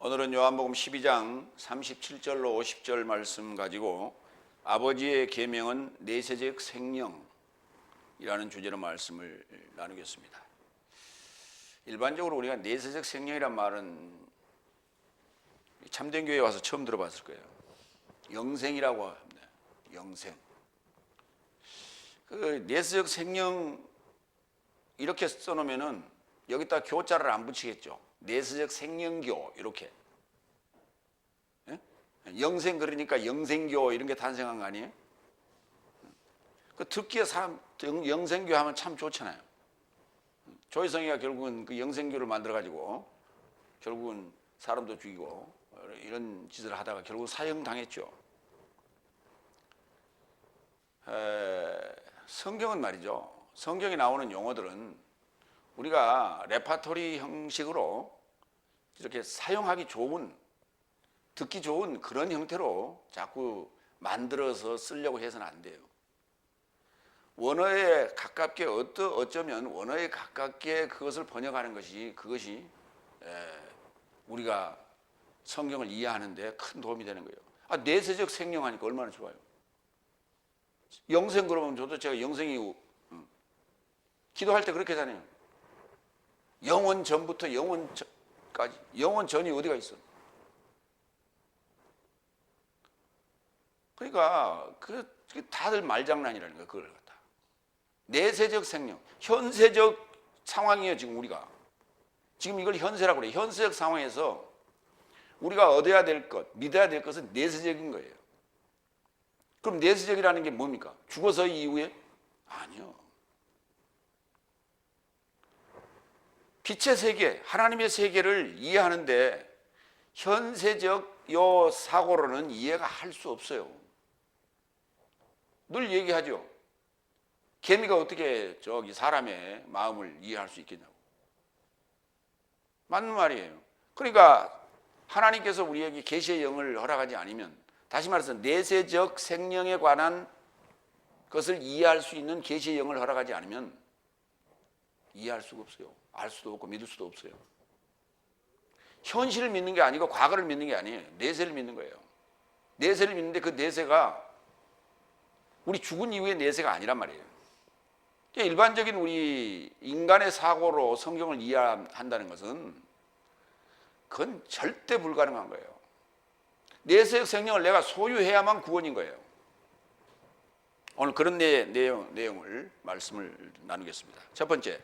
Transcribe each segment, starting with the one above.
오늘은 요한복음 12장 37절로 50절 말씀 가지고 아버지의 계명은 내세적 생명이라는 주제로 말씀을 나누겠습니다. 일반적으로 우리가 내세적 생명이란 말은 참된 교회에 와서 처음 들어봤을 거예요. 영생이라고 합니다. 영생. 그 내세적 생명 이렇게 써놓으면은 여기다 교자를 안 붙이겠죠. 내세적 생명교 이렇게. 예? 영생 그러니까 영생교 이런 게 탄생한 거 아니에요? 그 듣기에 사람 영생교 하면 참 좋잖아요. 조희성이가 결국은 그 영생교를 만들어 가지고 결국은 사람도 죽이고 이런 짓을 하다가 결국 사형 당했죠. 성경은 말이죠. 성경에 나오는 용어들은 우리가 레파토리 형식으로 이렇게 사용하기 좋은, 듣기 좋은 그런 형태로 자꾸 만들어서 쓰려고 해서는 안 돼요. 원어에 가깝게 어쩌면 원어에 가깝게 그것을 번역하는 것이 그것이 우리가 성경을 이해하는 데 큰 도움이 되는 거예요. 내세적 생명하니까 얼마나 좋아요. 영생 그러면 저도 제가 영생이 기도할 때 그렇게 하잖아요. 영원 전부터 영원까지. 영원 전이 어디가 있어? 그러니까 그 다들 말장난이라는 거야. 그걸 갖다. 내세적 생명, 현세적 상황이에요. 지금 우리가 지금 이걸 현세라고 그래요. 현세적 상황에서 우리가 얻어야 될 것, 믿어야 될 것은 내세적인 거예요. 그럼 내세적이라는 게 뭡니까? 죽어서 이후에? 아니요. 빛의 세계, 하나님의 세계를 이해하는데 현세적 요 사고로는 이해가 할 수 없어요. 늘 얘기하죠. 개미가 어떻게 저기 사람의 마음을 이해할 수 있겠냐고. 맞는 말이에요. 그러니까 하나님께서 우리에게 계시의 영을 허락하지 않으면, 다시 말해서 내세적 생명에 관한 것을 이해할 수 있는 계시의 영을 허락하지 않으면 이해할 수가 없어요. 알 수도 없고 믿을 수도 없어요. 현실을 믿는 게 아니고 과거를 믿는 게 아니에요. 내세를 믿는 거예요. 내세를 믿는데 그 내세가 우리 죽은 이후의 내세가 아니란 말이에요. 일반적인 우리 인간의 사고로 성경을 이해한다는 것은 그건 절대 불가능한 거예요. 내세적 생명을 내가 소유해야만 구원인 거예요. 오늘 그런 내용을 말씀을 나누겠습니다. 첫 번째,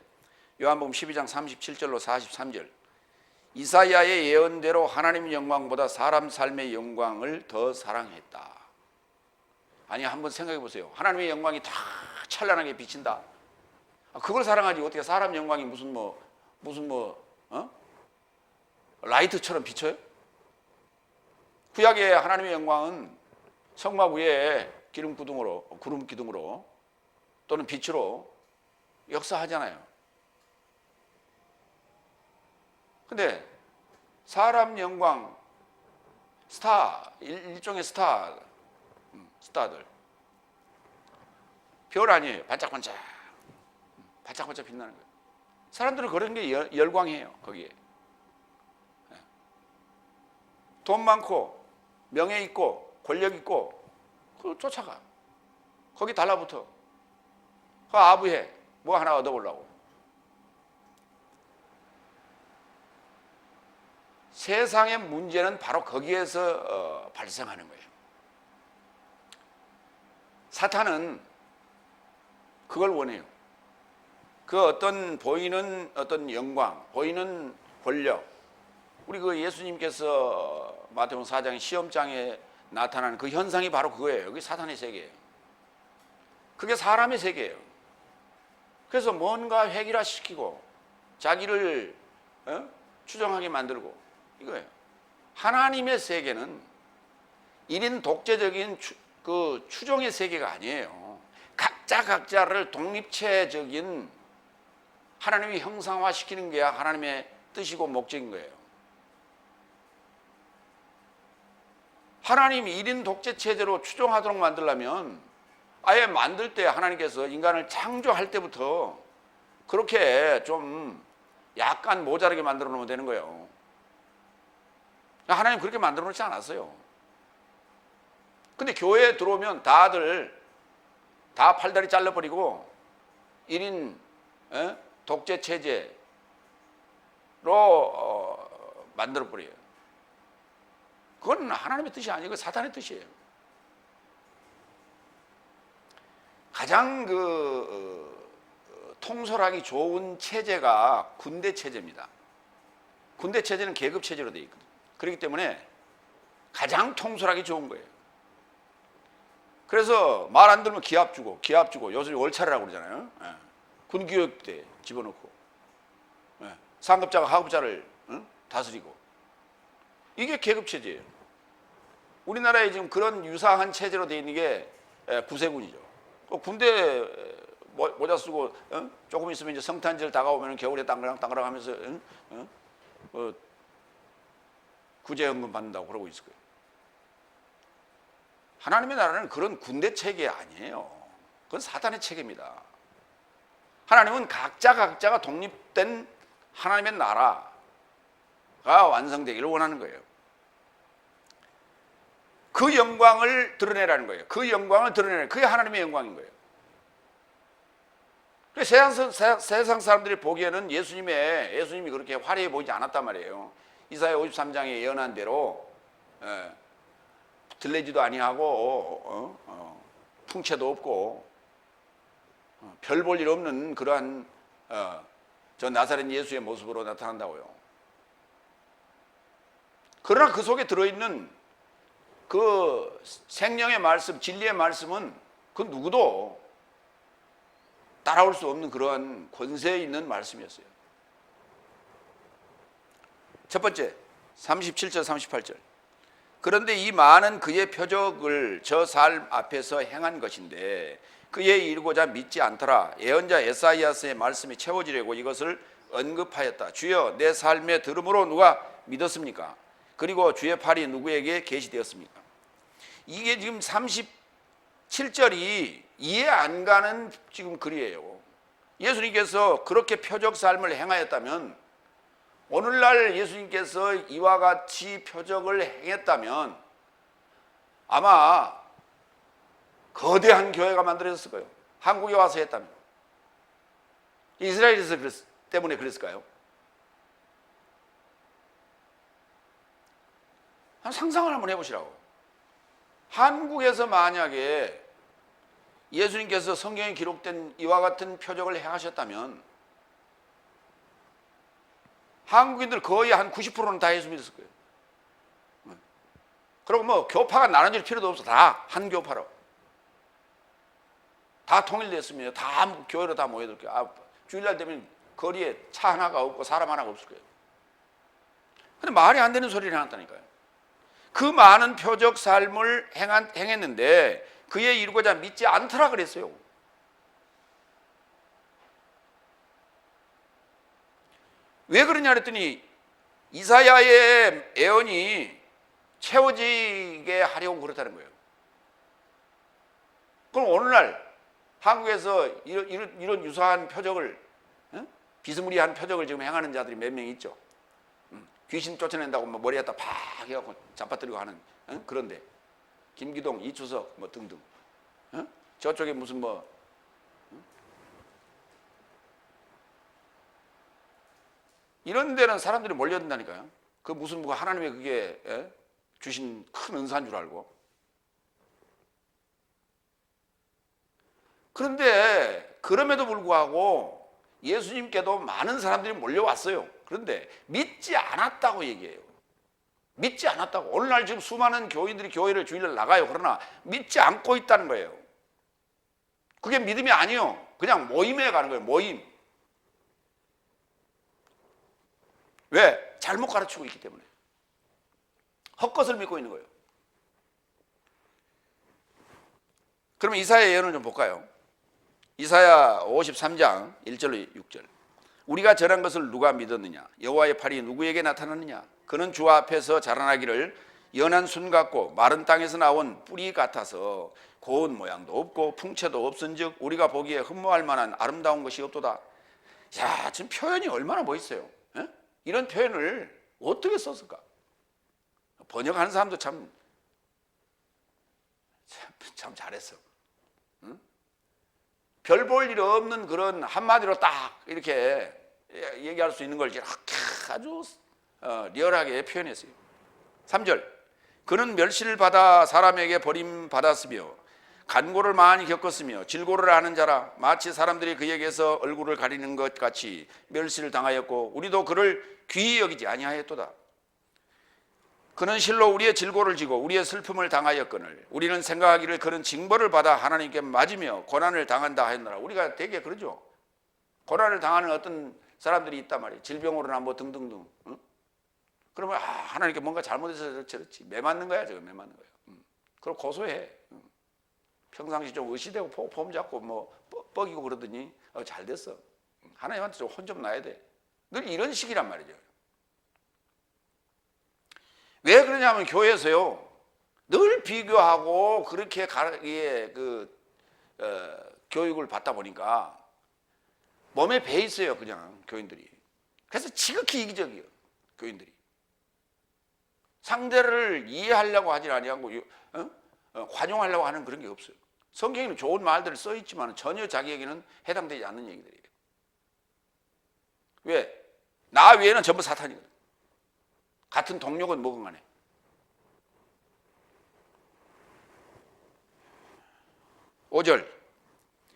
요한복음 12장 37절로 43절. 이사야의 예언대로 하나님의 영광보다 사람 삶의 영광을 더 사랑했다. 아니, 한번 생각해 보세요. 하나님의 영광이 다 찬란하게 비친다. 그걸 사랑하지 어떻게 사람 영광이 무슨 라이트처럼 비쳐요? 구약의 하나님의 영광은 성막 위에 구름 기둥으로 또는 빛으로 역사하잖아요. 근데 사람 영광, 스타, 일종의 스타들, 별 아니에요. 반짝반짝 빛나는 거예요. 사람들은 그런 게 열광해요. 거기에 돈 많고 명예 있고 권력 있고 그걸 쫓아가. 거기 달라붙어. 그 아부해. 뭐 하나 얻어보려고. 세상의 문제는 바로 거기에서 발생하는 거예요. 사탄은 그걸 원해요. 그 어떤 보이는 어떤 영광, 보이는 권력. 우리 그 예수님께서 마태복음 4장 시험장에 나타나는 그 현상이 바로 그거예요. 그게 사탄의 세계예요. 그게 사람의 세계예요. 그래서 뭔가 획일화시키고 자기를 추종하게 만들고 이거예요. 하나님의 세계는 1인 독재적인 그 추종의 세계가 아니에요. 각자를 독립체적인 하나님이 형상화시키는 게 하나님의 뜻이고 목적인 거예요. 하나님이 1인 독재체제로 추종하도록 만들려면 아예 만들 때 하나님께서 인간을 창조할 때부터 그렇게 좀 약간 모자라게 만들어 놓으면 되는 거예요. 하나님 그렇게 만들어 놓지 않았어요. 근데 교회에 들어오면 다들 다 팔다리 잘라버리고 1인 독재 체제로 만들어버려요. 그건 하나님의 뜻이 아니고 그 사탄의 뜻이에요. 가장 통솔하기 좋은 체제가 군대 체제입니다. 군대 체제는 계급 체제로 되어 있거든요. 그렇기 때문에 가장 통솔하기 좋은 거예요. 그래서 말 안 들으면 기합 주고 요즘 월차례라고 그러잖아요. 군교육 때 집어넣고 상급자가 하급자를 다스리고 이게 계급 체제예요. 우리나라에 지금 그런 유사한 체제로 되어 있는 게 구세군이죠. 군대 모자 쓰고 조금 있으면 이제 성탄절 다가오면 겨울에 땅그랑 하면서 구제연금 받는다고 그러고 있을 거예요. 하나님의 나라는 그런 군대 체계 아니에요. 그건 사탄의 체계입니다. 하나님은 각자가 독립된 하나님의 나라가 완성되기를 원하는 거예요. 그 영광을 드러내라는 거예요. 그 영광을 드러내는 그게 하나님의 영광인 거예요. 세상 사람들이 보기에는 예수님이 그렇게 화려해 보이지 않았단 말이에요. 이사야 53장에 예언한 대로 들레지도 아니하고 풍채도 없고 별 볼 일 없는 그러한 저 나사렛 예수의 모습으로 나타난다고요. 그러나 그 속에 들어있는 그 생명의 말씀, 진리의 말씀은 그 누구도 따라올 수 없는 그러한 권세 있는 말씀이었어요. 첫 번째 37절 38절 그런데 이 많은 그의 표적을 저 삶 앞에서 행한 것인데 그에 이르고자 믿지 않더라. 예언자 에사이아스의 말씀이 채워지려고 이것을 언급하였다. 주여 내 삶에 들음으로 누가 믿었습니까? 그리고 주의 팔이 누구에게 계시되었습니까? 이게 지금 37절이 이해 안 가는 지금 글이에요. 예수님께서 그렇게 표적 삶을 행하였다면 오늘날 예수님께서 이와 같이 표적을 행했다면 아마 거대한 교회가 만들어졌을 거예요. 한국에 와서 했다면. 이스라엘에서 때문에 그랬을까요? 상상을 한번 해보시라고. 한국에서 만약에 예수님께서 성경에 기록된 이와 같은 표적을 행하셨다면 한국인들 거의 한 90%는 다 예수 믿었을 거예요. 그리고 뭐 교파가 나눠질 필요도 없어. 다 한 교파로. 다 통일됐으면 다 교회로 다 모여들 거예요. 주일날 되면 거리에 차 하나가 없고 사람 하나가 없을 거예요. 근데 말이 안 되는 소리를 해놨다니까요. 그 많은 표적 삶을 행했는데 그에 이루고자 믿지 않더라 그랬어요. 왜 그러냐 그랬더니 이사야의 예언이 채워지게 하려고 그렇다는 거예요. 그럼 오늘날 한국에서 이런 유사한 표적을 비스무리한 표적을 지금 행하는 자들이 몇 명 있죠. 귀신 쫓아낸다고 뭐 머리 갖다 팍 해갖고 잡아뜨리고 하는 그런데 김기동, 이추석 뭐 등등 저쪽에 무슨 뭐 이런 데는 사람들이 몰려든다니까요. 그 무슨 뭐 하나님의 그게 주신 큰 은사인 줄 알고. 그런데 그럼에도 불구하고 예수님께도 많은 사람들이 몰려왔어요. 그런데 믿지 않았다고 얘기해요. 믿지 않았다고. 오늘날 지금 수많은 교인들이 교회를 주일날 나가요. 그러나 믿지 않고 있다는 거예요. 그게 믿음이 아니에요. 그냥 모임에 가는 거예요. 모임. 왜? 잘못 가르치고 있기 때문에. 헛것을 믿고 있는 거예요. 그러면 이사야 예언을 좀 볼까요? 이사야 53장 1절로 6절. 우리가 전한 것을 누가 믿었느냐? 여호와의 팔이 누구에게 나타났느냐? 그는 주 앞에서 자라나기를 연한 순 같고 마른 땅에서 나온 뿌리 같아서 고운 모양도 없고 풍채도 없은즉 우리가 보기에 흠모할 만한 아름다운 것이 없도다. 야, 지금 표현이 얼마나 멋있어요. 이런 표현을 어떻게 썼을까? 번역하는 사람도 참 잘했어. 응? 별 볼 일 없는 그런 한마디로 딱 이렇게 얘기할 수 있는 걸 아주 리얼하게 표현했어요. 3절, 그는 멸시를 받아 사람에게 버림받았으며 간고를 많이 겪었으며 질고를 아는 자라. 마치 사람들이 그에게서 얼굴을 가리는 것 같이 멸시를 당하였고 우리도 그를 귀히 여기지 아니하였도다. 그는 실로 우리의 질고를 지고 우리의 슬픔을 당하였거늘 우리는 생각하기를 그는 징벌을 받아 하나님께 맞으며 고난을 당한다 하였노라. 우리가 되게 그러죠. 고난을 당하는 어떤 사람들이 있단 말이에요. 질병으로나 뭐 등등등. 응? 그러면 하나님께 뭔가 잘못해서 저렇지. 매 맞는 거야, 저거 매 맞는 거야. 그걸 고소해. 평상시 좀 의시되고 폼 잡고 뭐 뻐기고 그러더니 잘 됐어. 하나님한테 좀 혼 좀 나야 돼. 늘 이런 식이란 말이죠. 왜 그러냐면 교회에서요 늘 비교하고 그렇게 교육을 받다 보니까 몸에 배 있어요, 그냥 교인들이. 그래서 지극히 이기적이에요, 교인들이. 상대를 이해하려고 하지 아니하고 관용하려고 하는 그런 게 없어요. 성경에는 좋은 말들을 써 있지만 전혀 자기에게는 해당되지 않는 얘기들이에요. 왜? 나 외에는 전부 사탄이거든. 같은 동력은 뭐건 간에. (5절)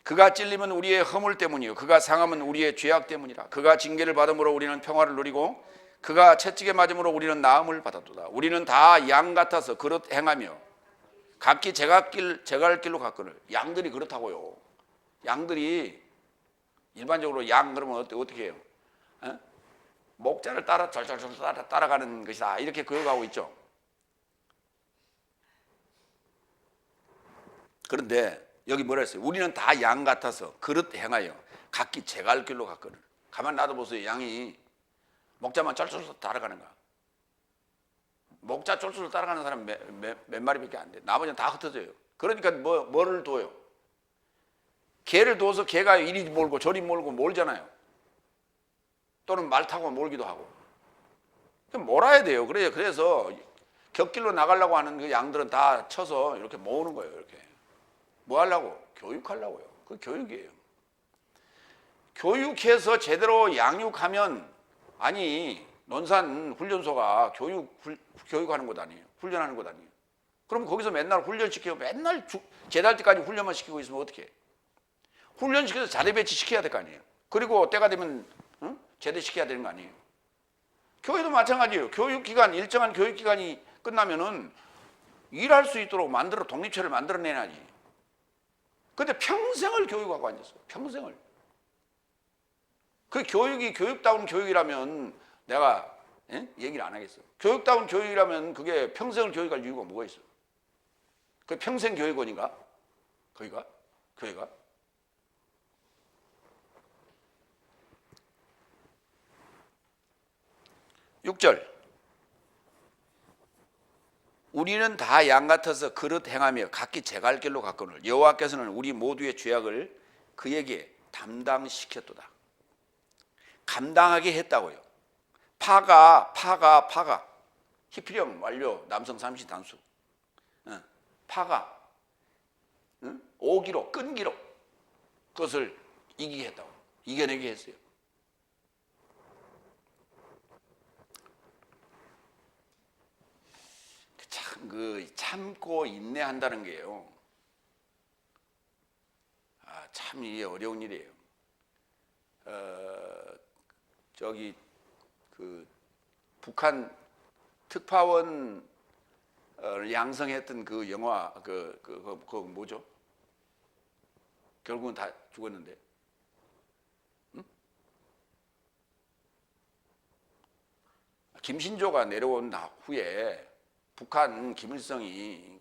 그가 찔림은 우리의 허물 때문이요 그가 상함은 우리의 죄악 때문이라. 그가 징계를 받음으로 우리는 평화를 누리고 그가 채찍에 맞음으로 우리는 나음을 받았도다. 우리는 다 양 같아서 그릇 행하며 각기 제갈 길로 갔거늘. 양들이 그렇다고요. 양들이 일반적으로 양 그러면 어떻게 해요? 목자를 따라가는 것이다, 이렇게 교육하고 있죠. 그런데 여기 뭐라 했어요? 우리는 다 양 같아서 그릇 행하여 각기 제갈 길로 갔거늘. 가만 놔둬보세요. 양이 목자만 쫄쫄 따라가는가? 목자 쫄쫄 따라가는 사람 몇 마리밖에 안 돼. 나머지는 다 흩어져요. 그러니까 뭐를 둬요? 개를 둬서 개가 이리 몰고 저리 몰고 몰잖아요. 또는 말 타고 몰기도 하고. 몰아야 돼요. 그래서 곁길로 나가려고 하는 그 양들은 다 쳐서 이렇게 모으는 거예요. 이렇게. 뭐 하려고? 교육하려고요. 그 교육이에요. 교육해서 제대로 양육하면, 아니 논산 훈련소가 교육하는 곳 아니에요. 훈련하는 곳 아니에요. 그럼 거기서 맨날 훈련시키고 맨날 제달 때까지 훈련만 시키고 있으면 어떻게 해? 훈련시켜서 자대 배치시켜야 될 거 아니에요. 그리고 때가 되면 제대시켜야 되는 거 아니에요. 교회도 마찬가지예요. 교육기간, 일정한 교육기간이 끝나면은 일할 수 있도록 독립체를 만들어내야지. 근데 평생을 교육하고 앉았어요. 평생을. 그 교육이 교육다운 교육이라면 내가 얘기를 안 하겠어요. 교육다운 교육이라면 그게 평생을 교육할 이유가 뭐가 있어요? 그 평생 교육원인가? 교회가? (6절) 우리는 다 양 같아서 그릇 행하며 각기 제갈 길로 갔거늘 여호와께서는 우리 모두의 죄악을 그에게 담당시켰도다. 감당하게 했다고요. 파가 히피령 완료 남성 삼시 단수. 파가 오기로 끈기로 그것을 이기게 했다고. 이겨내게 했어요. 참 참고 인내한다는 게요. 참 이게 어려운 일이에요. 북한 특파원 양성했던 그 영화 그 뭐죠? 결국은 다 죽었는데. 김신조가 내려온 후에 북한 김일성이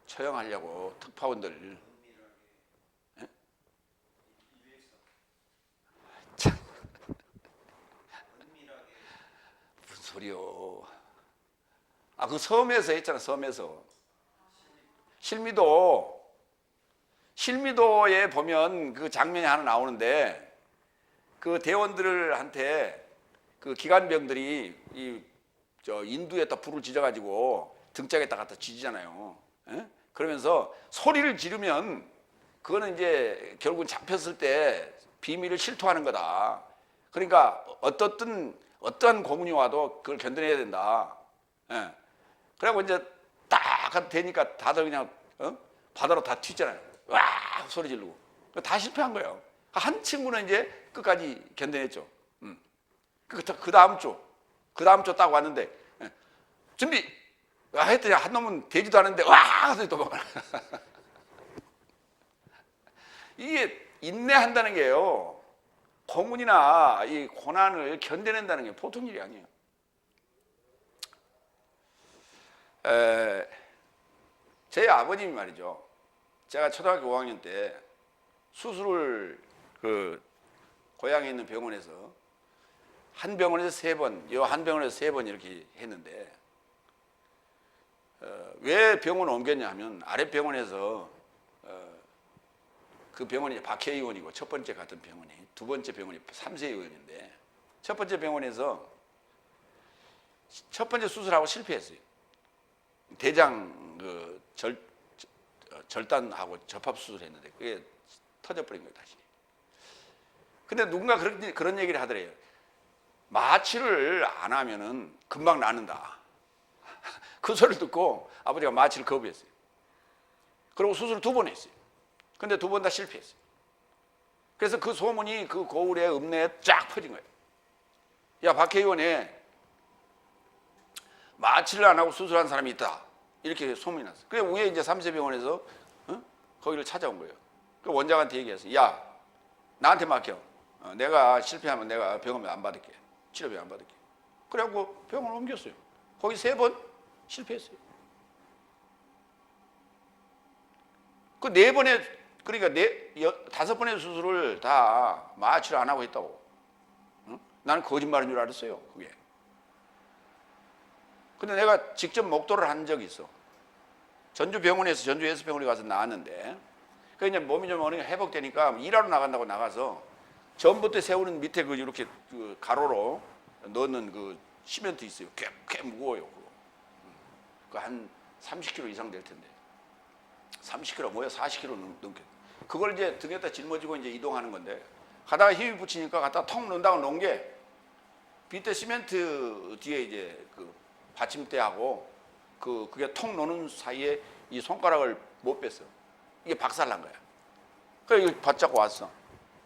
처형하려고 특파원들 참 무슨 소리요? 그 섬에서 했잖아. 섬에서 실미도에 보면 그 장면이 하나 나오는데 그 대원들한테 그 기관병들이 저 인두에다 불을 지져가지고 등짝에다 갖다 지지잖아요. 예? 그러면서 소리를 지르면 그거는 이제 결국은 잡혔을 때 비밀을 실토하는 거다. 그러니까 어떠한 고문이 와도 그걸 견뎌내야 된다. 예. 그래고 이제 딱 되니까 다들 그냥 바다로 다 튀잖아요. 와 소리 지르고 다 실패한 거예요. 한 친구는 이제 끝까지 견뎌냈죠. 그 다음 주 딱 왔는데 준비 했더니 한 놈은 되지도 않았는데 와 하더니 도망가. 이게 인내한다는 게요. 고문이나 이 고난을 견뎌낸다는 게 보통 일이 아니에요. 제 아버님이 말이죠. 제가 초등학교 5학년 때 수술을 그 고향에 있는 병원에서 한 병원에서 3번, 한 병원에서 3번 이렇게 했는데 왜 병원을 옮겼냐 하면 아랫 병원에서 그 병원이 박혜의원이고 첫 번째 갔던 병원이 두 번째 병원이 삼세의원인데 첫 번째 병원에서 첫 번째 수술하고 실패했어요. 대장 그 절단하고 접합 수술했는데 그게 터져버린 거예요 다시. 근데 누군가 그런 얘기를 하더래요. 마취를 안 하면은 금방 낫는다. 그 소리를 듣고 아버지가 마취를 거부했어요. 그리고 수술을 2번 했어요. 근데 2번 다 실패했어요. 그래서 그 소문이 그 고을에 읍내에 쫙 퍼진 거예요. 야, 박혜의원에 마취를 안 하고 수술한 사람이 있다. 이렇게 소문이 났어요. 그래서 위에 이제 삼세병원에서 거기를 찾아온 거예요. 그 원장한테 얘기했어요. 야, 나한테 맡겨. 내가 실패하면 내가 병원비 안 받을게. 치료비 안 받을게. 그래갖고 병원을 옮겼어요. 거기 3번 실패했어요. 그 4번에 그러니까 5번의 수술을 다 마취를 안 하고 했다고. 응? 나는 거짓말인 줄 알았어요. 그게. 근데 내가 직접 목도를 한 적이 있어. 전주 예수병원에 가서 나왔는데, 그 이제 몸이 좀 어느 정도 회복되니까 일하러 나간다고 나가서 전봇대 세우는 밑에 그 이렇게 그 가로로 넣는 그 시멘트 있어요. 꽤 무거워요. 그 한 30kg 이상 될 텐데. 30kg 뭐야? 40kg 넘게. 그걸 이제 등에다 짊어지고 이제 이동하는 건데, 가다가 힘이 붙이니까 갖다가 통 넣는다고 놓은 게 밑에 시멘트 뒤에 이제 그 받침대하고 그게 통 놓는 사이에 이 손가락을 못 뺐어. 이게 박살난 거야. 그래서 이걸 받잡고 왔어.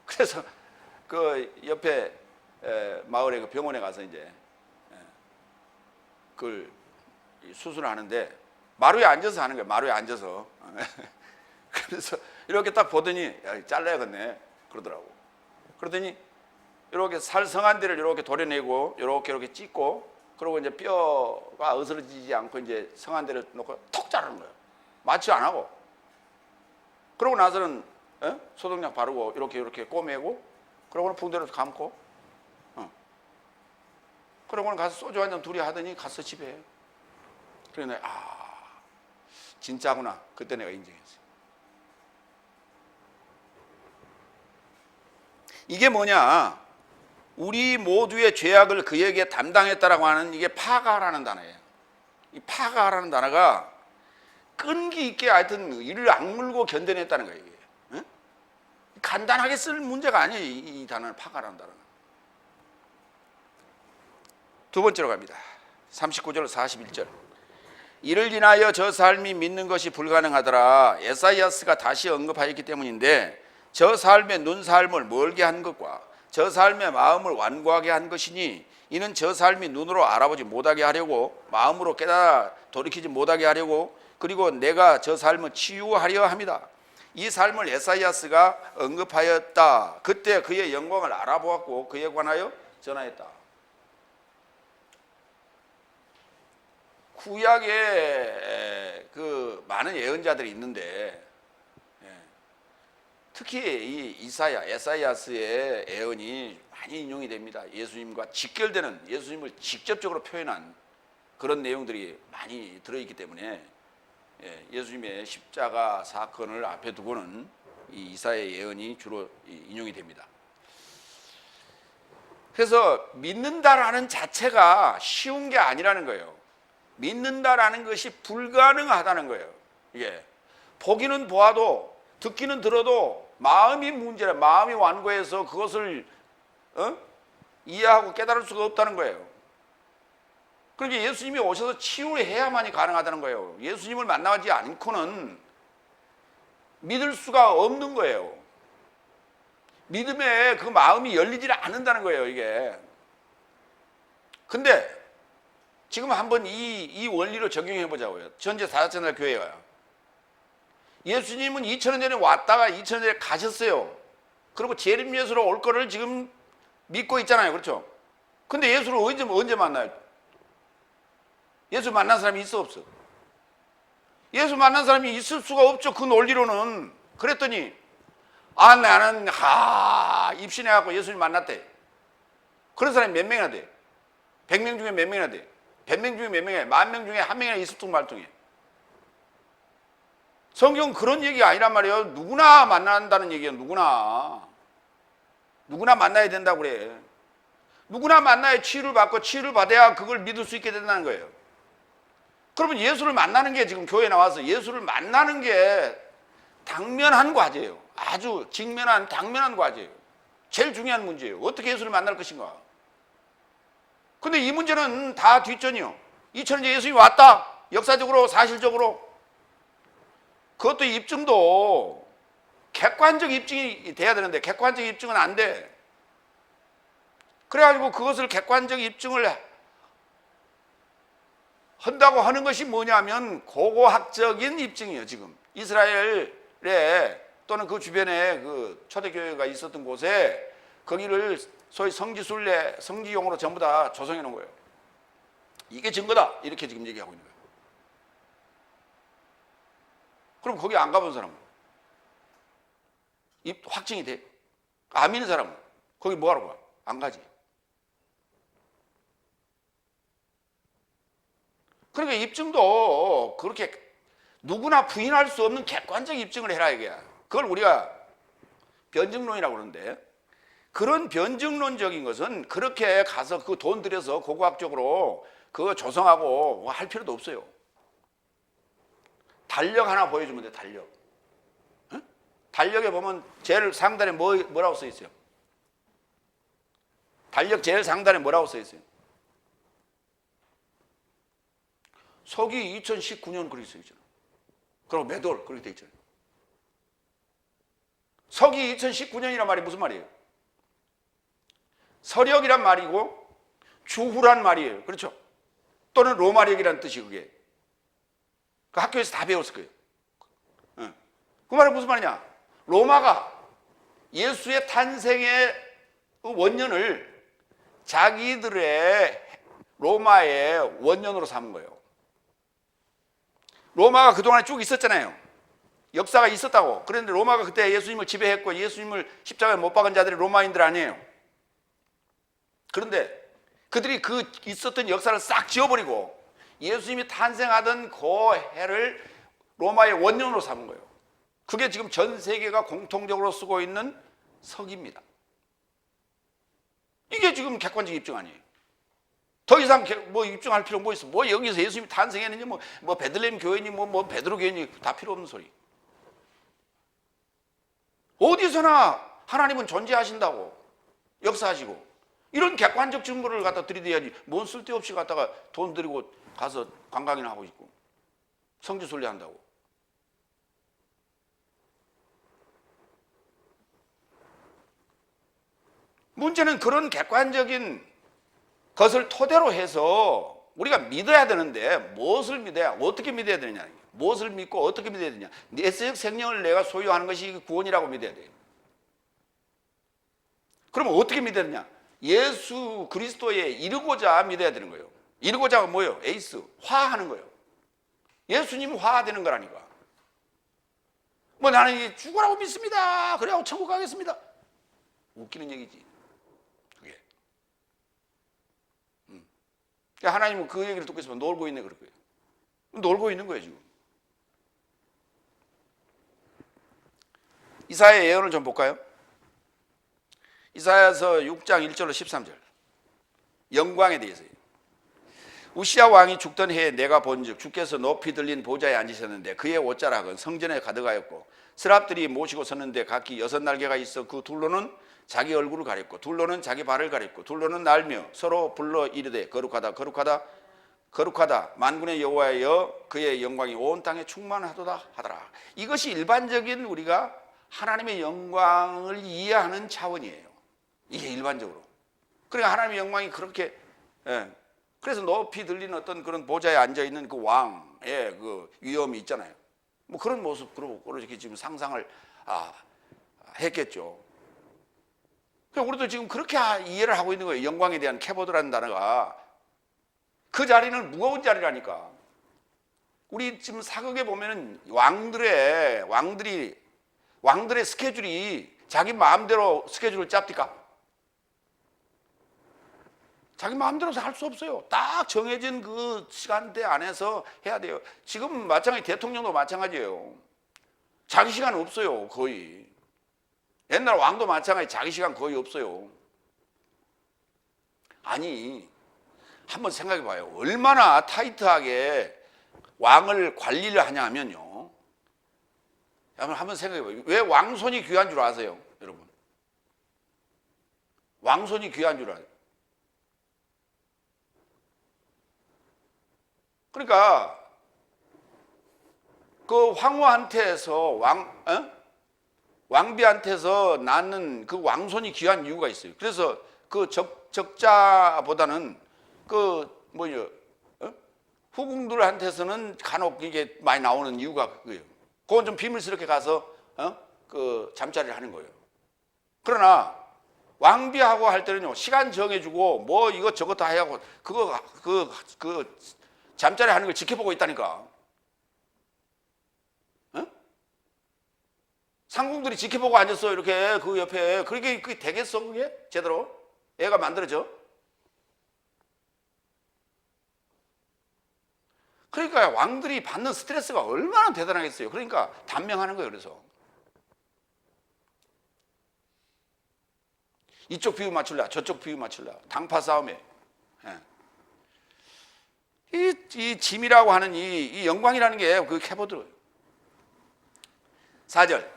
그래서 그 옆에 마을에 그 병원에 가서 이제 그걸 수술을 하는데 마루에 앉아서 하는 거야. 마루에 앉아서. 그래서 이렇게 딱 보더니 야, 잘라야겠네 그러더라고. 그러더니 이렇게 살성한 데를 이렇게 도려내고 이렇게 찢고 그리고 이제 뼈가 으스러지지 않고 이제 성한 데를 놓고 톡 자르는 거예요. 마취 안 하고. 그러고 나서는 소독약 바르고 이렇게 꼬매고 그러고는 붕대로 감고 그러고는 가서 소주 한 잔 둘이 하더니 가서 집에. 그래 내가 진짜구나. 그때 내가 인정했어요. 이게 뭐냐? 우리 모두의 죄악을 그에게 담당했다라고 하는 이게 파가라는 단어예요. 이 파가라는 단어가 끈기 있게 하여튼 이를 악물고 견뎌냈다는 거예요. 이게. 응? 간단하게 쓸 문제가 아니에요. 이 단어는 파가라는 단어는. 두 번째로 갑니다. 39절 41절. 이를 인하여 저 삶이 믿는 것이 불가능하더라. 에사이아스가 다시 언급하였기 때문인데 저 삶의 눈삶을 멀게 한 것과 저 삶의 마음을 완고하게 한 것이니 이는 저 삶이 눈으로 알아보지 못하게 하려고 마음으로 깨달아 돌이키지 못하게 하려고 그리고 내가 저 삶을 치유하려 합니다. 이 삶을 에사이아스가 언급하였다. 그때 그의 영광을 알아보았고 그에 관하여 전하였다. 구약에 그 많은 예언자들이 있는데 특히 이 에사이아스의 예언이 많이 인용이 됩니다. 예수님과 직결되는 예수님을 직접적으로 표현한 그런 내용들이 많이 들어있기 때문에 예수님의 십자가 사건을 앞에 두고는 이 이사야 예언이 주로 인용이 됩니다. 그래서 믿는다라는 자체가 쉬운 게 아니라는 거예요. 믿는다라는 것이 불가능하다는 거예요. 이게 보기는 보아도 듣기는 들어도 마음이 문제라, 마음이 완고해서 그것을 이해하고 깨달을 수가 없다는 거예요. 그러니까 예수님이 오셔서 치유를 해야만이 가능하다는 거예요. 예수님을 만나지 않고는 믿을 수가 없는 거예요. 믿음에 그 마음이 열리지 않는다는 거예요, 이게. 근데 지금 한번 이 원리를 적용해 보자고요. 현재 사사천날 교회가. 예수님은 2000년 전에 왔다가 2000년 전에 가셨어요. 그리고 재림 예수로 올 거를 지금 믿고 있잖아요. 그렇죠? 근데 예수를 언제 만나요? 예수 만난 사람이 있어 없어? 예수 만난 사람이 있을 수가 없죠. 그 논리로는. 그랬더니 나는 입신해갖고 예수님 만났대. 그런 사람이 몇 명이나 돼? 100명 중에 몇 명이나 돼? 100명 중에 몇 명이야? 10,000명 중에 한 명이나 있을 뚱말뚱해. 성경은 그런 얘기가 아니란 말이에요. 누구나 만난다는 얘기예요. 누구나 만나야 된다고 그래. 누구나 만나야 치유를 받고 치유를 받아야 그걸 믿을 수 있게 된다는 거예요. 그러면 예수를 만나는 게, 지금 교회에 나와서 예수를 만나는 게 당면한 과제예요. 아주 당면한 과제예요. 제일 중요한 문제예요. 어떻게 예수를 만날 것인가. 근데 이 문제는 다 뒷전이요. 2000년 전에 예수님이 왔다. 역사적으로, 사실적으로. 그것도 입증도 객관적 입증이 돼야 되는데 객관적 입증은 안 돼. 그래가지고 그것을 객관적 입증을 한다고 하는 것이 뭐냐면 고고학적인 입증이에요. 지금 이스라엘에 또는 그 주변에 그 초대교회가 있었던 곳에 거기를 소위 성지순례, 성지용으로 전부 다 조성해 놓은 거예요. 이게 증거다. 이렇게 지금 얘기하고 있는 거예요. 그럼 거기 안 가본 사람은? 확증이 돼? 안 믿는 사람은? 거기 뭐하러 가? 안 가지. 그러니까 입증도 그렇게 누구나 부인할 수 없는 객관적 입증을 해라 이게야. 그걸 우리가 변증론이라고 그러는데, 그런 변증론적인 것은 그렇게 가서 그 돈 들여서 고고학적으로 그거 조성하고 뭐 할 필요도 없어요. 달력 하나 보여주면 돼. 달력. 응? 달력에 보면 제일 상단에 뭐라고 써 있어요? 달력 제일 상단에 뭐라고 써 있어요? 서기 2019년 그렇게 써 있잖아요. 그리고 매돌 그렇게 돼 있잖아요. 서기 2019년이란 말이 무슨 말이에요? 서력이란 말이고 주후란 말이에요. 그렇죠? 또는 로마력이란 뜻이 그게. 그 학교에서 다 배웠을 거예요. 그 말은 무슨 말이냐? 로마가 예수의 탄생의 원년을 자기들의 로마의 원년으로 삼은 거예요. 로마가 그동안에 쭉 있었잖아요. 역사가 있었다고. 그런데 로마가 그때 예수님을 지배했고 예수님을 십자가에 못 박은 자들이 로마인들 아니에요. 그런데 그들이 그 있었던 역사를 싹 지워버리고 예수님이 탄생하던 그 해를 로마의 원년으로 삼은 거예요. 그게 지금 전 세계가 공통적으로 쓰고 있는 서기입니다. 이게 지금 객관적 입증 아니에요. 더 이상 뭐 입증할 필요 뭐 있어? 뭐 여기서 예수님이 탄생했느니 뭐 베들레헴 교회니 뭐 베드로 교회니 다 필요 없는 소리. 어디서나 하나님은 존재하신다고 역사하시고 이런 객관적 증거를 갖다 들이대야지. 뭔 쓸데없이 갖다가 돈 들이고 가서 관광이나 하고 있고 성지순례 한다고. 문제는 그런 객관적인 것을 토대로 해서 우리가 믿어야 되는데 무엇을 믿어야, 어떻게 믿어야 되느냐. 무엇을 믿고 어떻게 믿어야 되냐. 내적 생명을 내가 소유하는 것이 구원이라고 믿어야 돼요. 그러면 어떻게 믿어야 되냐. 예수 그리스도에 이르고자 믿어야 되는 거예요. 이르고자가 뭐예요? 에이스, 화하는 거예요. 예수님 화되는 거라니까. 뭐 나는 죽으라고 믿습니다. 그래야 천국 가겠습니다. 웃기는 얘기지. 그게. 하나님은 그 얘기를 듣고 있으면 놀고 있네 그럴 거예요. 놀고 있는 거예요 지금. 이사야 예언을 좀 볼까요? 이사야서 6장 1절로 13절. 영광에 대해서요. 우시야 왕이 죽던 해에 내가 본즉 주께서 높이 들린 보좌에 앉으셨는데 그의 옷자락은 성전에 가득하였고 스랍들이 모시고 섰는데 각기 6날개가 있어 그 둘로는 자기 얼굴을 가렸고 둘로는 자기 발을 가렸고 둘로는 날며 서로 불러 이르되 거룩하다 거룩하다 거룩하다 만군의 여호와여 그의 영광이 온 땅에 충만하도다 하더라. 이것이 일반적인 우리가 하나님의 영광을 이해하는 차원이에요. 이게 일반적으로. 그러니까 하나님의 영광이 그렇게 그래서 높이 들리는 어떤 그런 보좌에 앉아 있는 그 왕의 그 위엄이 있잖아요. 뭐 그런 모습으로 이렇게 지금 상상을 했겠죠. 그러니까 우리도 지금 그렇게 이해를 하고 있는 거예요. 영광에 대한 캐보드라는 단어가. 그 자리는 무거운 자리라니까. 우리 지금 사극에 보면은 왕들의 스케줄이 자기 마음대로 스케줄을 짭니까? 자기 마음대로 할 수 없어요. 딱 정해진 그 시간대 안에서 해야 돼요. 지금 마찬가지, 대통령도 마찬가지예요. 자기 시간 없어요, 거의. 옛날 왕도 마찬가지, 자기 시간 거의 없어요. 아니, 한번 생각해 봐요. 얼마나 타이트하게 왕을 관리를 하냐 하면요. 한번 생각해 봐요. 왜 왕손이 귀한 줄 아세요, 여러분? 왕손이 귀한 줄 아세요? 그러니까 그 황후한테서 왕비한테서 낳는 그 왕손이 귀한 이유가 있어요. 그래서 그 적자보다는 후궁들한테서는 간혹 이게 많이 나오는 이유가 그거예요. 그건 좀 비밀스럽게 가서 그 잠자리를 하는 거예요. 그러나 왕비하고 할 때는요, 시간 정해주고 뭐 이것 저것 다 해하고 그 잠자리 하는 걸 지켜보고 있다니까. 상궁들이 지켜보고 앉았어, 이렇게 그 옆에. 그게 되겠어, 그게? 제대로? 애가 만들어져? 그러니까 왕들이 받는 스트레스가 얼마나 대단하겠어요. 그러니까 단명하는 거예요. 그래서 이쪽 비유 맞출라, 저쪽 비유 맞출라, 당파 싸움에. 이 짐이라고 하는 이 영광이라는 게 그 캐보드. 4절.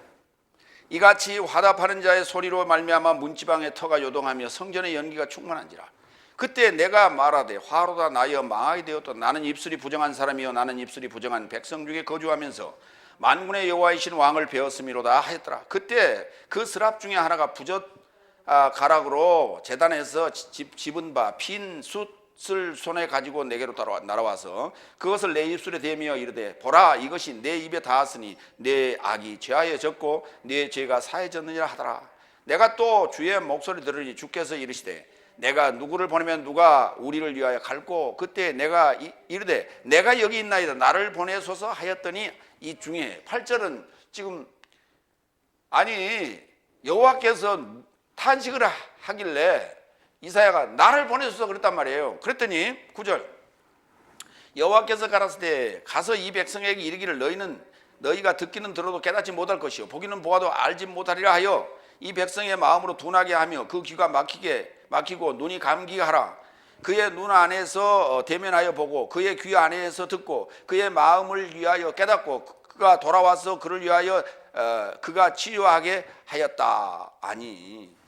이같이 화답하는 자의 소리로 말미암아 문지방의 터가 요동하며 성전의 연기가 충만한지라. 그때 내가 말하되 화로다 나여 망하게 되었다. 나는 입술이 부정한 사람이여 나는 입술이 부정한 백성 중에 거주하면서 만군의 여호와이신 왕을 배웠음이로다 하였더라. 그때 그 스랍 중에 하나가 부젓 가락으로 제단에서 집은 바 핀 숯을 손에 가지고 내게로 날아와서 그것을 내 입술에 대며 이르되 보라 이것이 내 입에 닿았으니 내 악이 죄하여졌고 내 죄가 사해졌느니라 하더라. 내가 또 주의 목소리 들으니 주께서 이르시되 내가 누구를 보내면 누가 우리를 위하여 갈고 그때 내가 이르되 내가 여기 있나이다 나를 보내소서 하였더니 이 중에 8절은 지금 아니 여호와께서 탄식을 하길래 이사야가 나를 보내소서 그랬단 말이에요. 그랬더니 9절 여호와께서 가라사대 가서 이 백성에게 이르기를 너희가 듣기는 들어도 깨닫지 못할 것이요 보기는 보아도 알지 못하리라 하여 이 백성의 마음으로 둔하게 하며 그 귀가 막히고 눈이 감기게 하라. 그의 눈 안에서 대면하여 보고 그의 귀 안에서 듣고 그의 마음을 위하여 깨닫고 그가 돌아와서 그를 위하여 그가 치유하게 하였다. 아니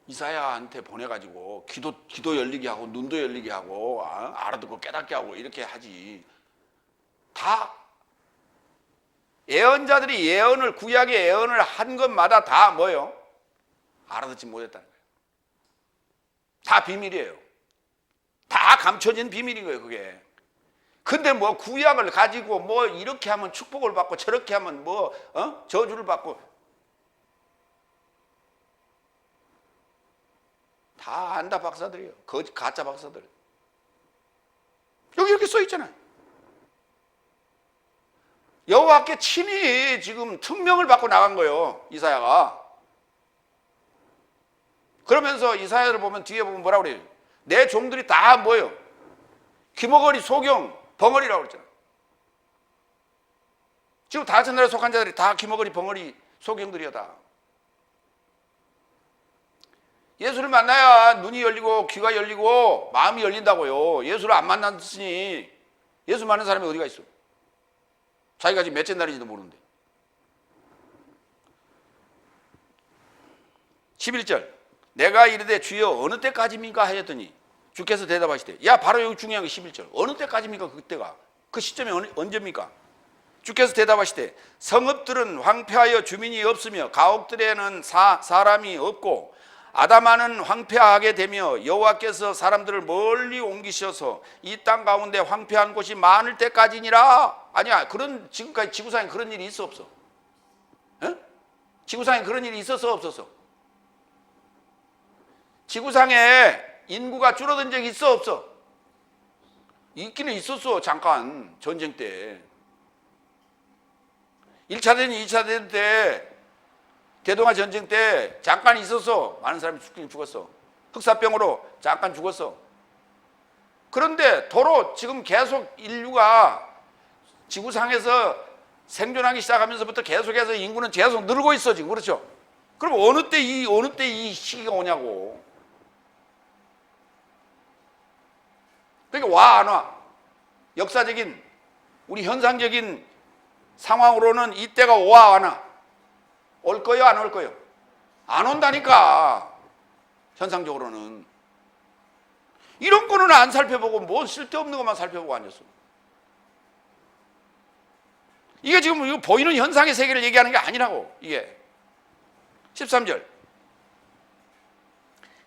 이사야한테 보내가지고 귀도 열리게 하고 눈도 열리게 하고 알아듣고 깨닫게 하고 이렇게 하지. 다 예언자들이 예언을 구약의 예언을 한 것마다 다 뭐예요? 알아듣지 못했다는 거예요. 다 비밀이에요. 다 감춰진 비밀인 거예요, 그게. 근데 뭐 구약을 가지고 뭐 이렇게 하면 축복을 받고 저렇게 하면 뭐 저주를 받고 다 안다 박사들이에요. 가짜 박사들. 여기 이렇게 써 있잖아요. 여호와께 친히 지금 특명을 받고 나간 거예요, 이사야가. 그러면서 이사야를 보면 뒤에 보면 뭐라고 그래요? 내 종들이 다 뭐예요? 귀머거리, 소경, 벙어리라고 그랬잖아요. 지금 다 같은 나라에 속한 자들이 다 귀머거리, 벙어리, 소경들이야 다. 예수를 만나야 눈이 열리고 귀가 열리고 마음이 열린다고요. 예수를 안 만났으니 예수 만난 사람이 어디가 있어? 자기가 지금 몇째 날인지도 모르는데. 11절 내가 이르되 주여 어느 때까지입니까 하였더니 주께서 대답하시되 야 바로 여기 중요한 게 11절 어느 때까지입니까? 그때가 그 시점이 언제입니까? 주께서 대답하시되 성읍들은 황폐하여 주민이 없으며 가옥들에는 사람이 없고 아담아는 황폐하게 되며 여호와께서 사람들을 멀리 옮기셔서 이 땅 가운데 황폐한 곳이 많을 때까지니라. 아니야, 그런 지금까지 지구상에 그런 일이 있어 없어? 에? 지구상에 그런 일이 있었어 없었어? 지구상에 인구가 줄어든 적이 있어 없어? 있기는 있었어. 잠깐 전쟁 때 1차 대전 2차 대전 때 대동아 전쟁 때 잠깐 있었어. 많은 사람이 죽긴 죽었어. 흑사병으로 잠깐 죽었어. 그런데 도로 지금 계속 인류가 지구상에서 생존하기 시작하면서부터 계속해서 인구는 계속 늘고 있어 지금. 그렇죠? 그럼 어느 때 이 시기가 오냐고. 그러니까 와 안 와? 역사적인 우리 현상적인 상황으로는 이때가 오와 안 와? 올 거요 안 올 거요? 안 온다니까. 현상적으로는 이런 거는 안 살펴보고 뭐 쓸데없는 것만 살펴보고 앉았어. 이게 지금 이거 보이는 현상의 세계를 얘기하는 게 아니라고. 이게 13절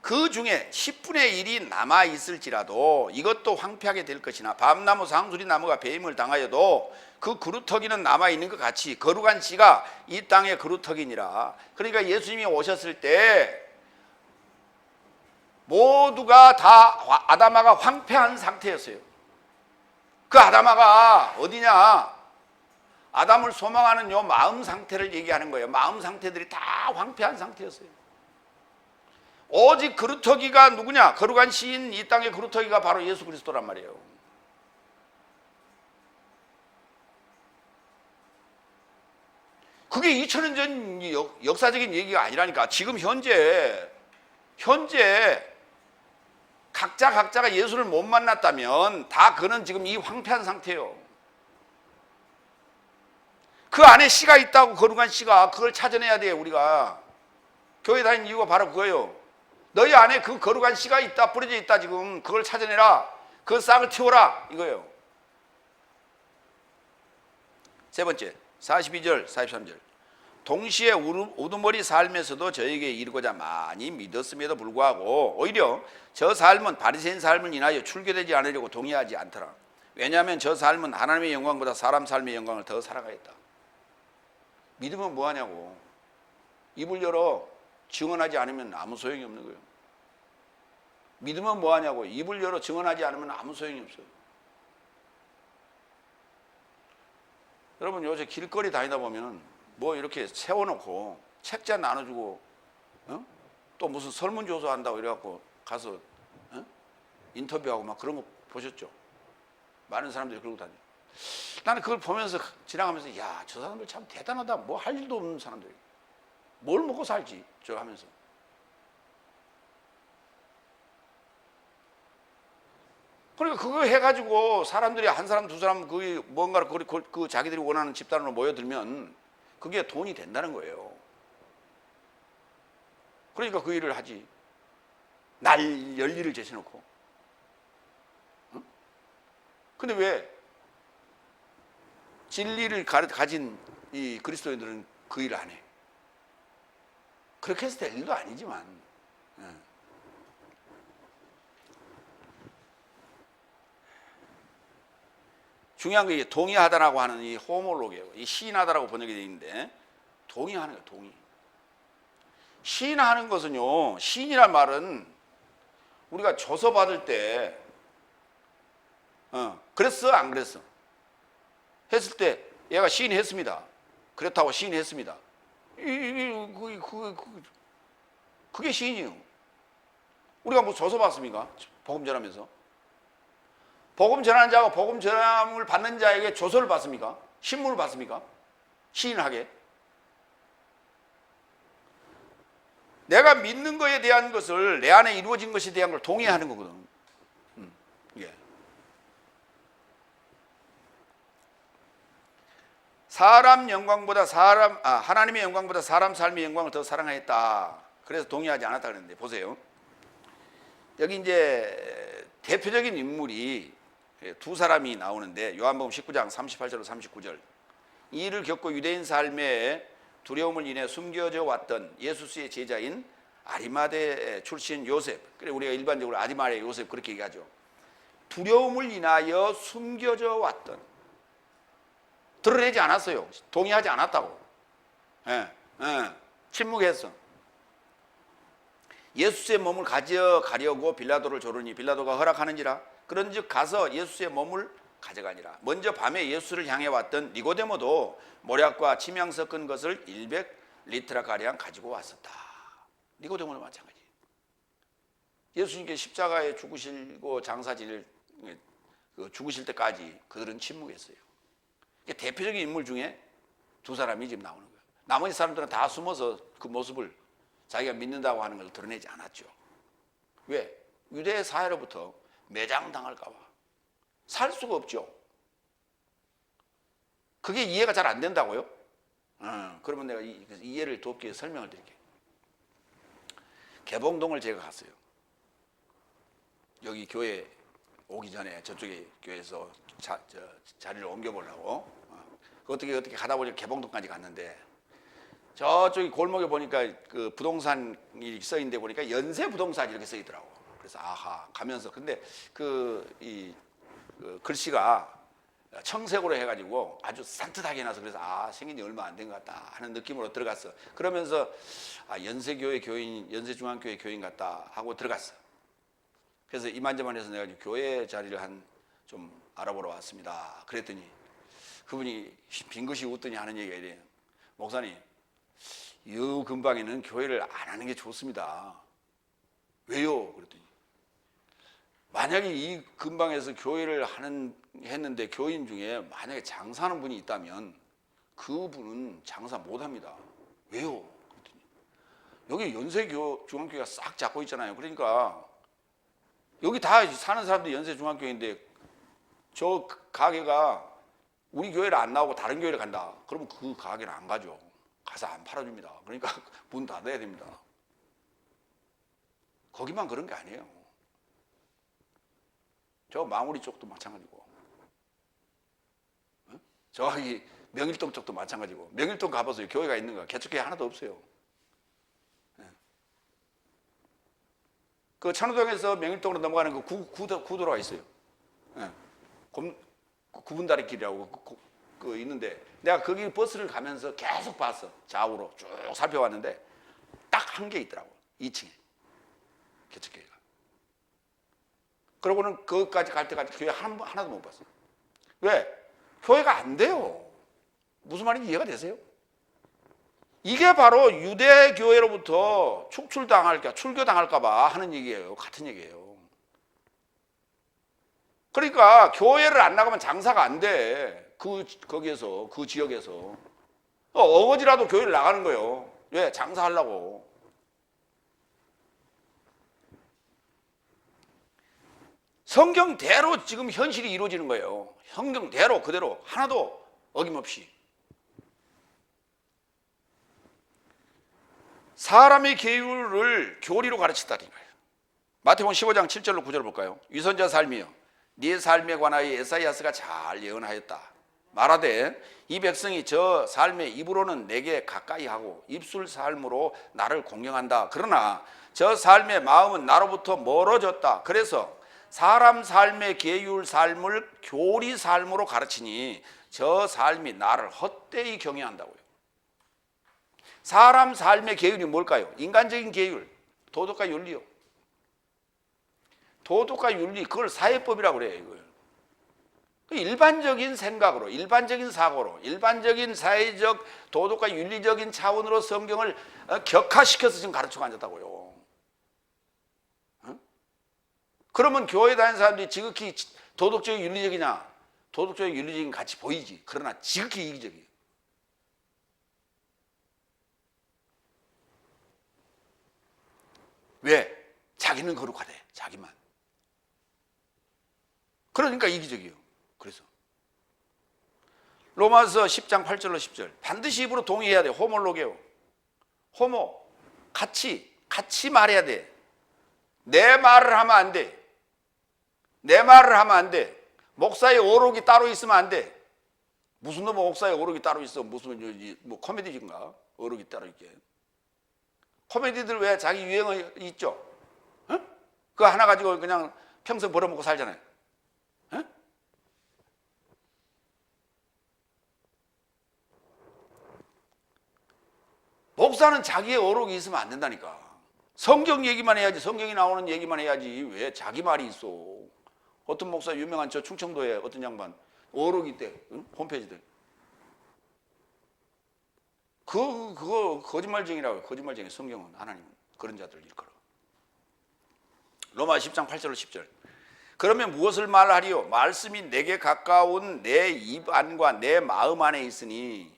그 중에 10분의 1이 남아있을지라도 이것도 황폐하게 될 것이나 밤나무 상수리 나무가 배임을 당하여도 그 그루터기는 남아있는 것 같이 거룩한 씨가 이 땅의 그루터기니라. 그러니까 예수님이 오셨을 때 모두가 다 아담아가 황폐한 상태였어요. 그 아담아가 어디냐? 아담을 소망하는 요 마음 상태를 얘기하는 거예요. 마음 상태들이 다 황폐한 상태였어요. 오직 그루터기가 누구냐? 거룩한 시인 이 땅의 그루터기가 바로 예수 그리스도란 말이에요. 그게 2000년 전 역사적인 얘기가 아니라니까. 지금 현재 각자가 예수를 못 만났다면 다 그는 지금 이 황폐한 상태예요. 그 안에 씨가 있다고. 거룩한 씨가. 그걸 찾아내야 돼요. 우리가 교회 다니는 이유가 바로 그거예요. 너희 안에 그 거룩한 씨가 있다, 뿌려져 있다. 지금 그걸 찾아내라. 그 싹을 틔워라 이거예요. 세 번째 42절 43절 동시에 우두머리 삶에서도 저에게 이르고자 많이 믿었음에도 불구하고 오히려 저 삶은 바리새인 삶을 인하여 출교되지 않으려고 동의하지 않더라. 왜냐하면 저 삶은 하나님의 영광보다 사람 삶의 영광을 더 살아가겠다. 믿으면 뭐하냐고. 입을 열어 증언하지 않으면 아무 소용이 없는 거예요. 믿으면 뭐하냐고. 입을 열어 증언하지 않으면 아무 소용이 없어요. 여러분 요새 길거리 다니다 보면 뭐 이렇게 세워놓고 책자 나눠주고 또 무슨 설문조사 한다고 이래갖고 가서 인터뷰하고 막 그런 거 보셨죠? 많은 사람들이 그러고 다녀요. 나는 그걸 보면서 지나가면서 야, 저 사람들 참 대단하다. 뭐 할 일도 없는 사람들이 뭘 먹고 살지 저 하면서. 그러니까 그거 해가지고 사람들이 한 사람 두 사람 그 뭔가를 그 자기들이 원하는 집단으로 모여들면 그게 돈이 된다는 거예요. 그러니까 그 일을 하지. 날 열일을 제쳐놓고. 근데 왜 진리를 가진 이 그리스도인들은 그 일을 안 해? 그렇게 해서 될 일도 아니지만. 중요한 게 동의하다라고 하는 이 호모로게요. 이 시인하다라고 번역이 되어 있는데 동의하는 거예요. 동의. 시인하는 것은요. 시인이란 말은 우리가 조서 받을 때 그랬어 안 그랬어? 했을 때 얘가 시인이 했습니다. 그렇다고 시인이 했습니다. 그게 시인이에요. 우리가 뭐 조서 받습니까? 복음 전하면서. 복음 전하는 자가 복음 전함을 받는 자에게 조서를 받습니까? 신문을 받습니까? 시인하게. 내가 믿는 것에 대한 것을 내 안에 이루어진 것에 대한 걸 동의하는 거거든. 예. 하나님의 영광보다 사람 삶의 영광을 더 사랑하였다. 그래서 동의하지 않았다 그랬는데 보세요. 여기 이제 대표적인 인물이 두 사람이 나오는데 요한복음 19장 38절로 39절. 이 일을 겪고 유대인 삶에 두려움을 인해 숨겨져 왔던 예수스의 제자인 아리마대 출신 요셉. 그래 우리가 일반적으로 아리마대 요셉 그렇게 얘기하죠. 두려움을 인하여 숨겨져 왔던, 드러내지 않았어요. 동의하지 않았다고. 침묵했어. 예수의 몸을 가져가려고 빌라도를 조르니 빌라도가 허락하는지라. 그런즉 가서 예수의 몸을 가져가니라. 먼저 밤에 예수를 향해 왔던 니고데모도 모략과 침향 섞은 것을 100리트라 가량 가지고 왔었다. 니고데모도 마찬가지. 예수님께 십자가에 죽으시고 죽으실 때까지 그들은 침묵했어요. 대표적인 인물 중에 두 사람이 지금 나오는 거예요. 나머지 사람들은 다 숨어서 그 모습을 자기가 믿는다고 하는 걸 드러내지 않았죠. 왜? 유대 사회로부터 매장당할까 봐. 살 수가 없죠. 그게 이해가 잘 안 된다고요? 그러면 내가 이해를 돕기 위해서 설명을 드릴게요. 개봉동을 제가 갔어요. 여기 교회 오기 전에 저쪽에 교회에서 자리를 옮겨보려고. 어떻게 가다 보니까 개봉동까지 갔는데 저쪽이 골목에 보니까 그 부동산이 써있는데 보니까 연세부동산 이렇게 써있더라고. 그래서 아하 가면서 근데 그 글씨가 청색으로 해가지고 아주 산뜻하게 나서 그래서 생긴 지 얼마 안 된 것 같다 하는 느낌으로 들어갔어. 그러면서 연세교회 교인, 연세중앙교회 교인 같다 하고 들어갔어. 그래서 이만저만 해서 내가 교회 자리를 좀 알아보러 왔습니다. 그랬더니 그분이 빙긋이 웃더니 하는 얘기가 이래요. 목사님, 이 근방에는 교회를 안 하는 게 좋습니다. 왜요? 그랬더니 만약에 이 근방에서 교회를 했는데 교인 중에 만약에 장사하는 분이 있다면 그분은 장사 못합니다. 왜요? 그랬더니 여기 연세중앙교회가 싹 잡고 있잖아요. 그러니까 여기 다 사는 사람들이 연세중앙교회인데 저 가게가 우리 교회를 안 나오고 다른 교회를 간다. 그러면 그 가게는 안 가죠. 가서 안 팔아줍니다. 그러니까 문 닫아야 됩니다. 거기만 그런 게 아니에요. 저 마무리 쪽도 마찬가지고, 저기 명일동 쪽도 마찬가지고. 명일동 가보세요. 교회가 있는가? 개척교회 하나도 없어요. 그 천호동에서 명일동으로 넘어가는 그 구도로가 있어요. 구분다리 길이라고 있는데 내가 거기 버스를 가면서 계속 봤어. 좌우로 쭉 살펴봤는데 딱 한 개 있더라고. 2층에 개척교회가. 그러고는 거기까지 갈 때까지 교회 하나도 못 봤어. 왜? 교회가 안 돼요. 무슨 말인지 이해가 되세요? 이게 바로 유대교회로부터 출교당할까 봐 하는 얘기예요. 같은 얘기예요. 그러니까 교회를 안 나가면 장사가 안 돼. 거기에서, 그 지역에서. 어거지라도 교회를 나가는 거예요. 왜? 장사하려고. 성경대로 지금 현실이 이루어지는 거예요. 성경대로 그대로 하나도 어김없이. 사람의 계율을 교리로 가르치다는 거예요. 마태복음 15장 7절로 9절 볼까요? 위선자 삶이여 네 삶에 관하여 에사이아스가 잘 예언하였다. 말하되 이 백성이 저 삶의 입으로는 내게 가까이 하고 입술 삶으로 나를 공경한다. 그러나 저 삶의 마음은 나로부터 멀어졌다. 그래서 사람 삶의 계율 삶을 교리 삶으로 가르치니 저 삶이 나를 헛되이 경외한다고요. 사람 삶의 계율이 뭘까요? 인간적인 계율, 도덕과 윤리요. 도덕과 윤리, 그걸 사회법이라고 그래요. 이걸. 일반적인 생각으로, 일반적인 사고로, 일반적인 사회적 도덕과 윤리적인 차원으로 성경을 격화시켜서 지금 가르치고 앉았다고요. 그러면 교회 다니는 사람들이 지극히 도덕적인 윤리적이냐? 도덕적인 윤리적인 같이 보이지. 그러나 지극히 이기적이에요. 왜? 자기는 거룩하대. 자기만. 그러니까 이기적이에요. 그래서 로마서 10장 8절로 10절 반드시 입으로 동의해야 돼. 호몰로게오. 호모. 같이 말해야 돼. 내 말을 하면 안 돼. 내 말을 하면 안 돼. 목사의 오록이 따로 있으면 안 돼. 무슨 놈의 목사의 오록이 따로 있어. 무슨 뭐 코미디인가? 오록이 따로 있게. 코미디들 왜 자기 유행어 있죠? 어? 그거 하나 가지고 그냥 평생 벌어먹고 살잖아요. 어? 목사는 자기의 오록이 있으면 안 된다니까. 성경 얘기만 해야지. 성경이 나오는 얘기만 해야지. 왜 자기 말이 있어. 어떤 목사 유명한 저 충청도에 어떤 양반 오록이 있대. 응? 홈페이지들. 그거 거짓말쟁이라고요. 거짓말쟁이. 성경은 하나님은 그런 자들 일컬어. 로마 10장 8절로 10절. 그러면 무엇을 말하리요? 말씀이 내게 가까운 내 입 안과 내 마음 안에 있으니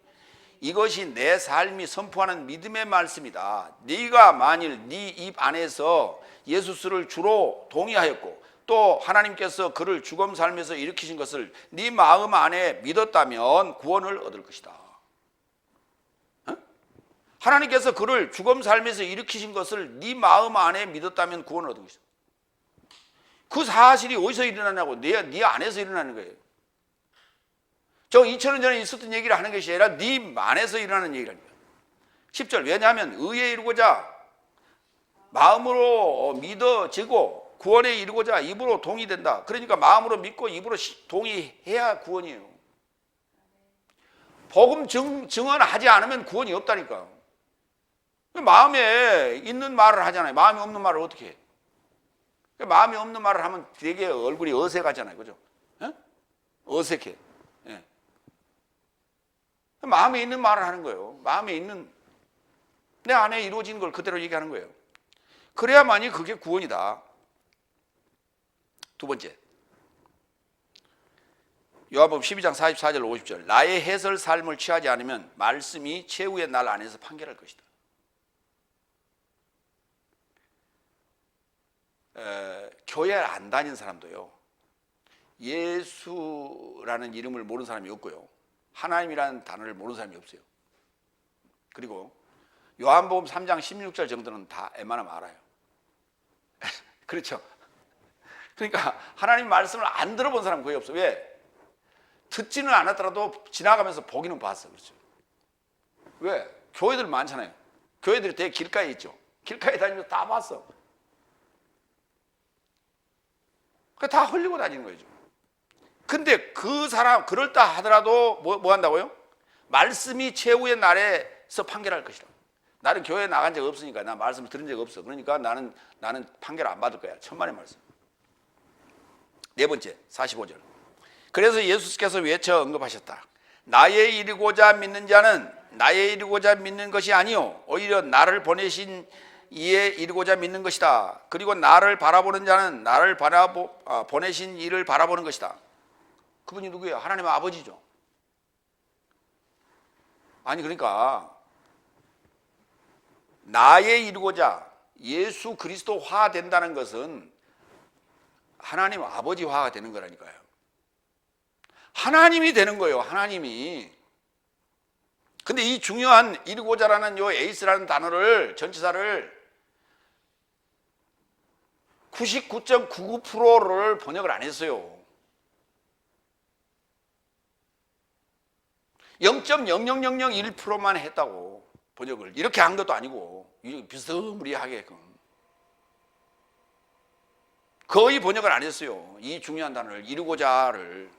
이것이 내 삶이 선포하는 믿음의 말씀이다. 네가 만일 네 입 안에서 예수를 주로 동의하였고 또 하나님께서 그를 죽음 삶에서 일으키신 것을 네 마음 안에 믿었다면 구원을 얻을 것이다. 하나님께서 그를 죽음 삶에서 일으키신 것을 네 마음 안에 믿었다면 구원을 얻을 것이다. 그 사실이 어디서 일어나냐고. 네 안에서 일어나는 거예요. 저 2000년 전에 있었던 얘기를 하는 것이 아니라 네 안에서 일어나는 얘기라니까. 10절. 왜냐하면 의에 이르고자 마음으로 믿어지고 구원에 이르고자 입으로 동의된다. 그러니까 마음으로 믿고 입으로 동의해야 구원이에요. 복음 증언하지 않으면 구원이 없다니까. 마음에 있는 말을 하잖아요. 마음이 없는 말을 어떻게 해? 마음이 없는 말을 하면 되게 얼굴이 어색하잖아요. 그죠? 어색해. 예. 마음에 있는 말을 하는 거예요. 마음에 있는 내 안에 이루어진 걸 그대로 얘기하는 거예요. 그래야만이 그게 구원이다. 두 번째. 요한복음 12장 44절 50절. 나의 해설 삶을 취하지 않으면 말씀이 최후의 날 안에서 판결할 것이다. 교회를 안 다니는 사람도요. 예수라는 이름을 모르는 사람이 없고요. 하나님이라는 단어를 모르는 사람이 없어요. 그리고 요한복음 3장 16절 정도는 다 웬만하면 알아요. 그렇죠? 그러니까 하나님 말씀을 안 들어본 사람은 거의 없어. 왜? 듣지는 않았더라도 지나가면서 보기는 봤어. 그렇죠? 왜? 교회들 많잖아요. 교회들이 되게 길가에 있죠. 길가에 다니면서 다 봤어. 다 흘리고 다니는 거죠. 근데 그 사람 그럴다 하더라도 뭐 한다고요? 말씀이 최후의 날에서 판결할 것이다. 나는 교회에 나간 적 없으니까 나 말씀을 들은 적 없어. 그러니까 나는 판결 안 받을 거야. 천만의 말씀. 네 번째 45절. 그래서 예수께서 외쳐 언급하셨다. 나의 이르고자 믿는 자는 나의 이르고자 믿는 것이 아니요 오히려 나를 보내신 이에 이르고자 믿는 것이다. 그리고 나를 바라보는 자는 나를 보내신 이를 바라보는 것이다. 그분이 누구예요? 하나님의 아버지죠. 아니 그러니까 나의 이르고자 예수 그리스도화 된다는 것은 하나님 아버지화가 되는 거라니까요. 하나님이 되는 거예요. 하나님이. 근데 이 중요한 이르고자라는 요 에이스라는 단어를 전치사를 99.99%를 번역을 안 했어요. 0.00001%만 했다고. 번역을 이렇게 한 것도 아니고 비스무리하게끔 거의 번역을 안 했어요. 이 중요한 단어를 이르고자를.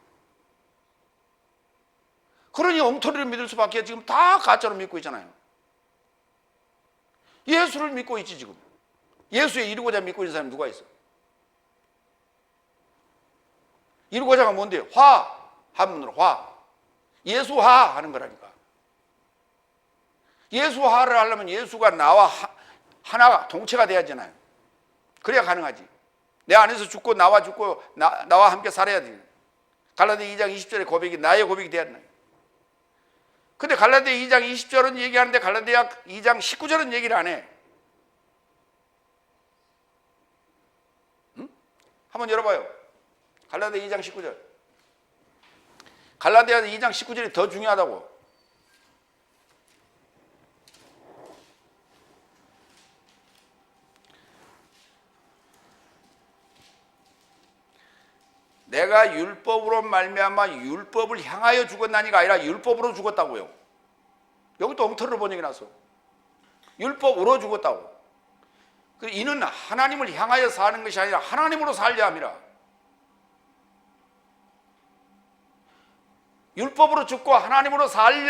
그러니 엉터리를 믿을 수밖에 지금 다 가짜로 믿고 있잖아요. 예수를 믿고 있지 지금. 예수의 이르고자 믿고 있는 사람이 누가 있어? 이르고자가 뭔데요? 화. 한문으로 화. 예수화 하는 거라니까. 예수화를 하려면 예수가 나와 하나가 동체가 돼야 하잖아요. 그래야 가능하지. 내 안에서 죽고 나와 죽고 나와 함께 살아야 돼. 갈라디아 2장 20절의 고백이 나의 고백이 돼야 하는. 근데 갈라디아 2장 20절은 얘기하는데 갈라디아 2장 19절은 얘기를 안 해. 2장 19절은 얘기를 안 해. 2장 19절은 얘기를 안 해. 근데 갈라디아 2장 20절은 얘기를 안 해. 근데 갈라디아 2장 20절은 얘기를 안 해. 2장 19절은 얘기를 안 해. 근데 갈라디아 2장 19절은 얘기를 안 해. 한번 열어봐요. 갈라디아 2장 19절. 갈라디아 2장 19절이 더 중요하다고. 내가 율법으로 말미암아 율법을 향하여 죽었나니가 아니라 율법으로 죽었다고요. 여기 또 엉터리로 번역이 나서 율법으로 죽었다고. 이는 하나님을 향하여 사는 것이 아니라 하나님으로 살려 함이라. 율법으로 죽고 하나님으로 살게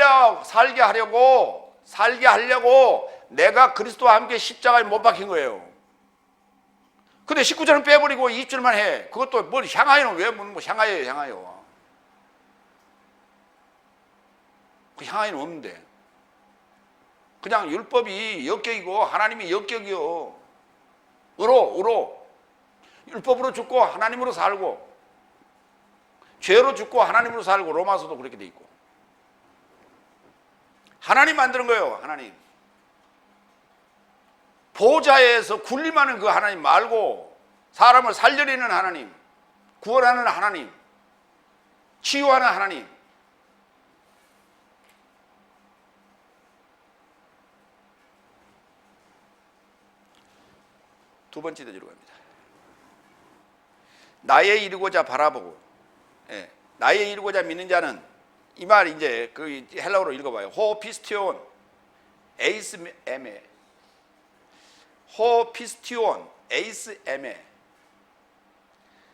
하려고 내가 그리스도와 함께 십자가에 못 박힌 거예요. 근데 19절은 빼버리고 20절만 해. 그것도 뭘 향하여는 왜 묻는 거? 향하여. 그 향하여는 없는데. 그냥 율법이 역격이고 하나님이 역격이요. 의로. 율법으로 죽고 하나님으로 살고, 죄로 죽고 하나님으로 살고, 로마서도 그렇게 돼 있고. 하나님 만드는 거예요. 하나님. 보좌에서 군림하는 그 하나님 말고 사람을 살려내는 하나님, 구원하는 하나님, 치유하는 하나님. 두 번째 대지로 갑니다. 나에 이르고자 바라보고, 나에 이르고자 믿는 자는, 이 말 이제 그 헬라어로 읽어봐요. 호피스티온 에이스 에메. 호피스티온 에이스 에메.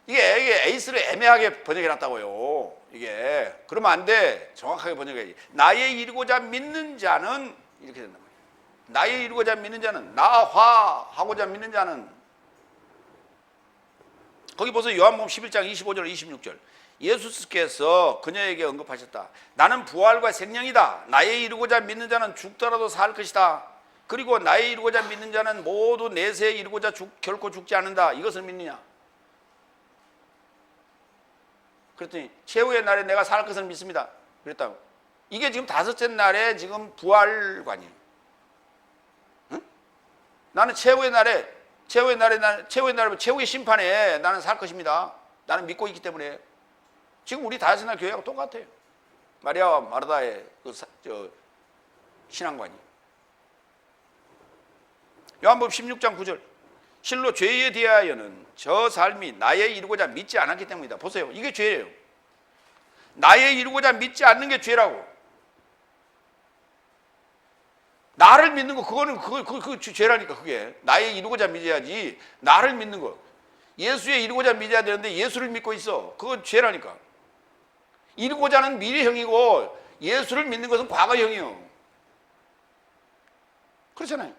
이게 에이스를 애매하게 번역해 놨다고요. 이게 그러면 안 돼. 정확하게 번역해야지. 나에 이르고자 믿는 자는 이렇게 된단 말이에요. 나에 이르고자 믿는 자는, 나화하고자 믿는 자는. 거기 보세요. 요한복음 11장 25절 26절. 예수께서 그녀에게 언급하셨다. 나는 부활과 생명이다. 나에 이르고자 믿는 자는 죽더라도 살 것이다. 그리고 나에 이르고자 믿는 자는 모두 내세에 이르고자 결코 죽지 않는다. 이것을 믿느냐? 그랬더니 최후의 날에 내가 살 것을 믿습니다. 그랬다고. 이게 지금 다섯째 날에 지금 부활관이에요. 응? 나는 최후의 날에 최후의 심판에 나는 살 것입니다. 나는 믿고 있기 때문에. 지금 우리 다섯째 날 교회하고 똑같아요. 마리아와 마르다의 신앙관이. 요한복음 16장 9절. 실로 죄에 대하여는 저 삶이 나에 이르고자 믿지 않았기 때문이다. 보세요. 이게 죄예요. 나에 이르고자 믿지 않는 게 죄라고. 나를 믿는 거, 그거 죄라니까. 그게 나에 이르고자 믿어야지. 나를 믿는 거, 예수에 이르고자 믿어야 되는데 예수를 믿고 있어. 그건 죄라니까. 이르고자는 미래형이고 예수를 믿는 것은 과거형이요. 그렇잖아요.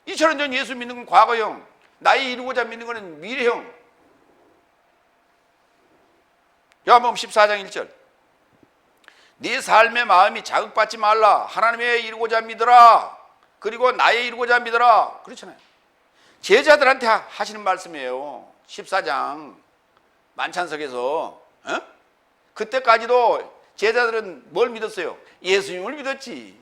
2000년 전 예수 믿는 건 과거형, 나에 이르고자 믿는 것은 미래형. 요한복음 14장 1절. 네 삶의 마음이 자극받지 말라. 하나님에 이르고자 믿어라. 그리고 나에 이르고자 믿어라. 그렇잖아요. 제자들한테 하시는 말씀이에요. 14장 만찬석에서. 그때까지도 제자들은 뭘 믿었어요? 예수님을 믿었지.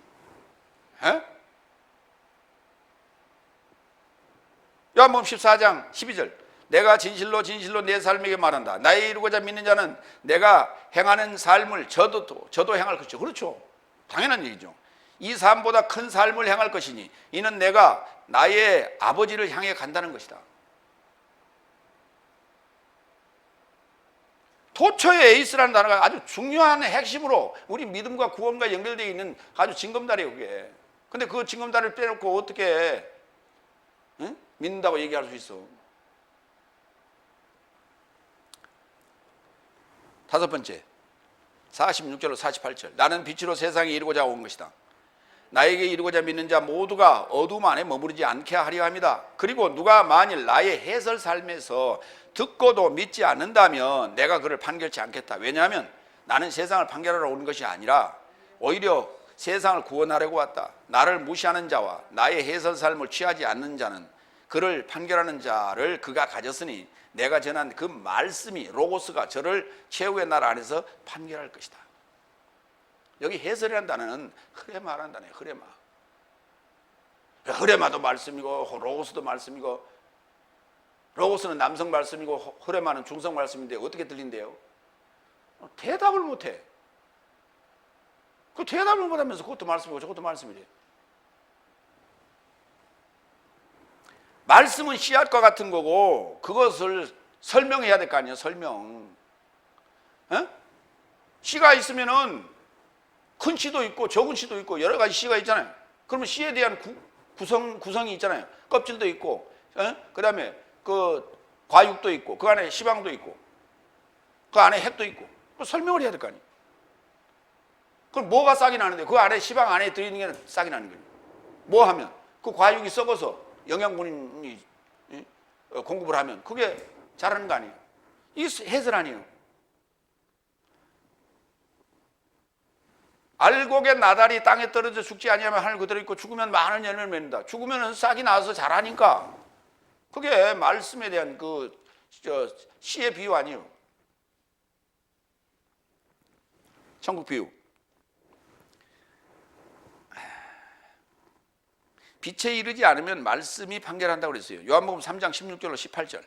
요한복음 14장 12절. 내가 진실로 내 삶에게 말한다. 나에 이르고자 믿는 자는 내가 행하는 삶을 저도 행할 것이죠. 그렇죠. 당연한 얘기죠. 이 삶보다 큰 삶을 행할 것이니 이는 내가 나의 아버지를 향해 간다는 것이다. 도처의 에이스라는 단어가 아주 중요한 핵심으로 우리 믿음과 구원과 연결되어 있는 아주 징검다리예요. 그게. 근데 그 징검다리를 빼놓고 어떻게 믿는다고 얘기할 수 있어? 다섯 번째, 46절로 48절. 나는 빛으로 세상에 이르고자 온 것이다. 나에게 이르고자 믿는 자 모두가 어둠 안에 머무르지 않게 하려 합니다. 그리고 누가 만일 나의 해설 삶에서 듣고도 믿지 않는다면 내가 그를 판결치 않겠다. 왜냐하면 나는 세상을 판결하러 온 것이 아니라 오히려 세상을 구원하려고 왔다. 나를 무시하는 자와 나의 해설 삶을 취하지 않는 자는 그를 판결하는 자를 그가 가졌으니 내가 전한 그 말씀이 로고스가 저를 최후의 날 안에서 판결할 것이다. 여기 해설이라는 단어는 흐레마라는 단어예요. 흐레마. 흐레마도 말씀이고 로고스도 말씀이고 로고스는 남성 말씀이고 호레마는 중성 말씀인데 어떻게 들린대요? 대답을 못해. 그 대답을 못하면서 그것도 말씀이고 저것도 말씀이래. 말씀은 씨앗과 같은 거고 그것을 설명해야 될 거 아니에요. 설명. 에? 씨가 있으면은 큰 씨도 있고 적은 씨도 있고 여러 가지 씨가 있잖아요. 그러면 씨에 대한 구성이 있잖아요. 껍질도 있고, 그 다음에 그 과육도 있고, 그 안에 시방도 있고, 그 안에 핵도 있고, 설명을 해야 될 거 아니에요. 그럼 뭐가 싹이 나는데 그 안에 시방 안에 들어있는 게 싹이 나는 거예요. 뭐 하면 그 과육이 썩어서 영양분이 공급을 하면 그게 자라는 거 아니에요. 이게 해설 아니에요. 알곡의 나달이 땅에 떨어져 죽지 아니하면 하늘 그대로 있고 죽으면 많은 열매를 맺는다. 죽으면 싹이 나서 자라니까 그게 말씀에 대한 씨의 비유 아니에요. 천국 비유. 빛에 이르지 않으면 말씀이 판결한다고 그랬어요. 요한복음 3장 16절로 18절.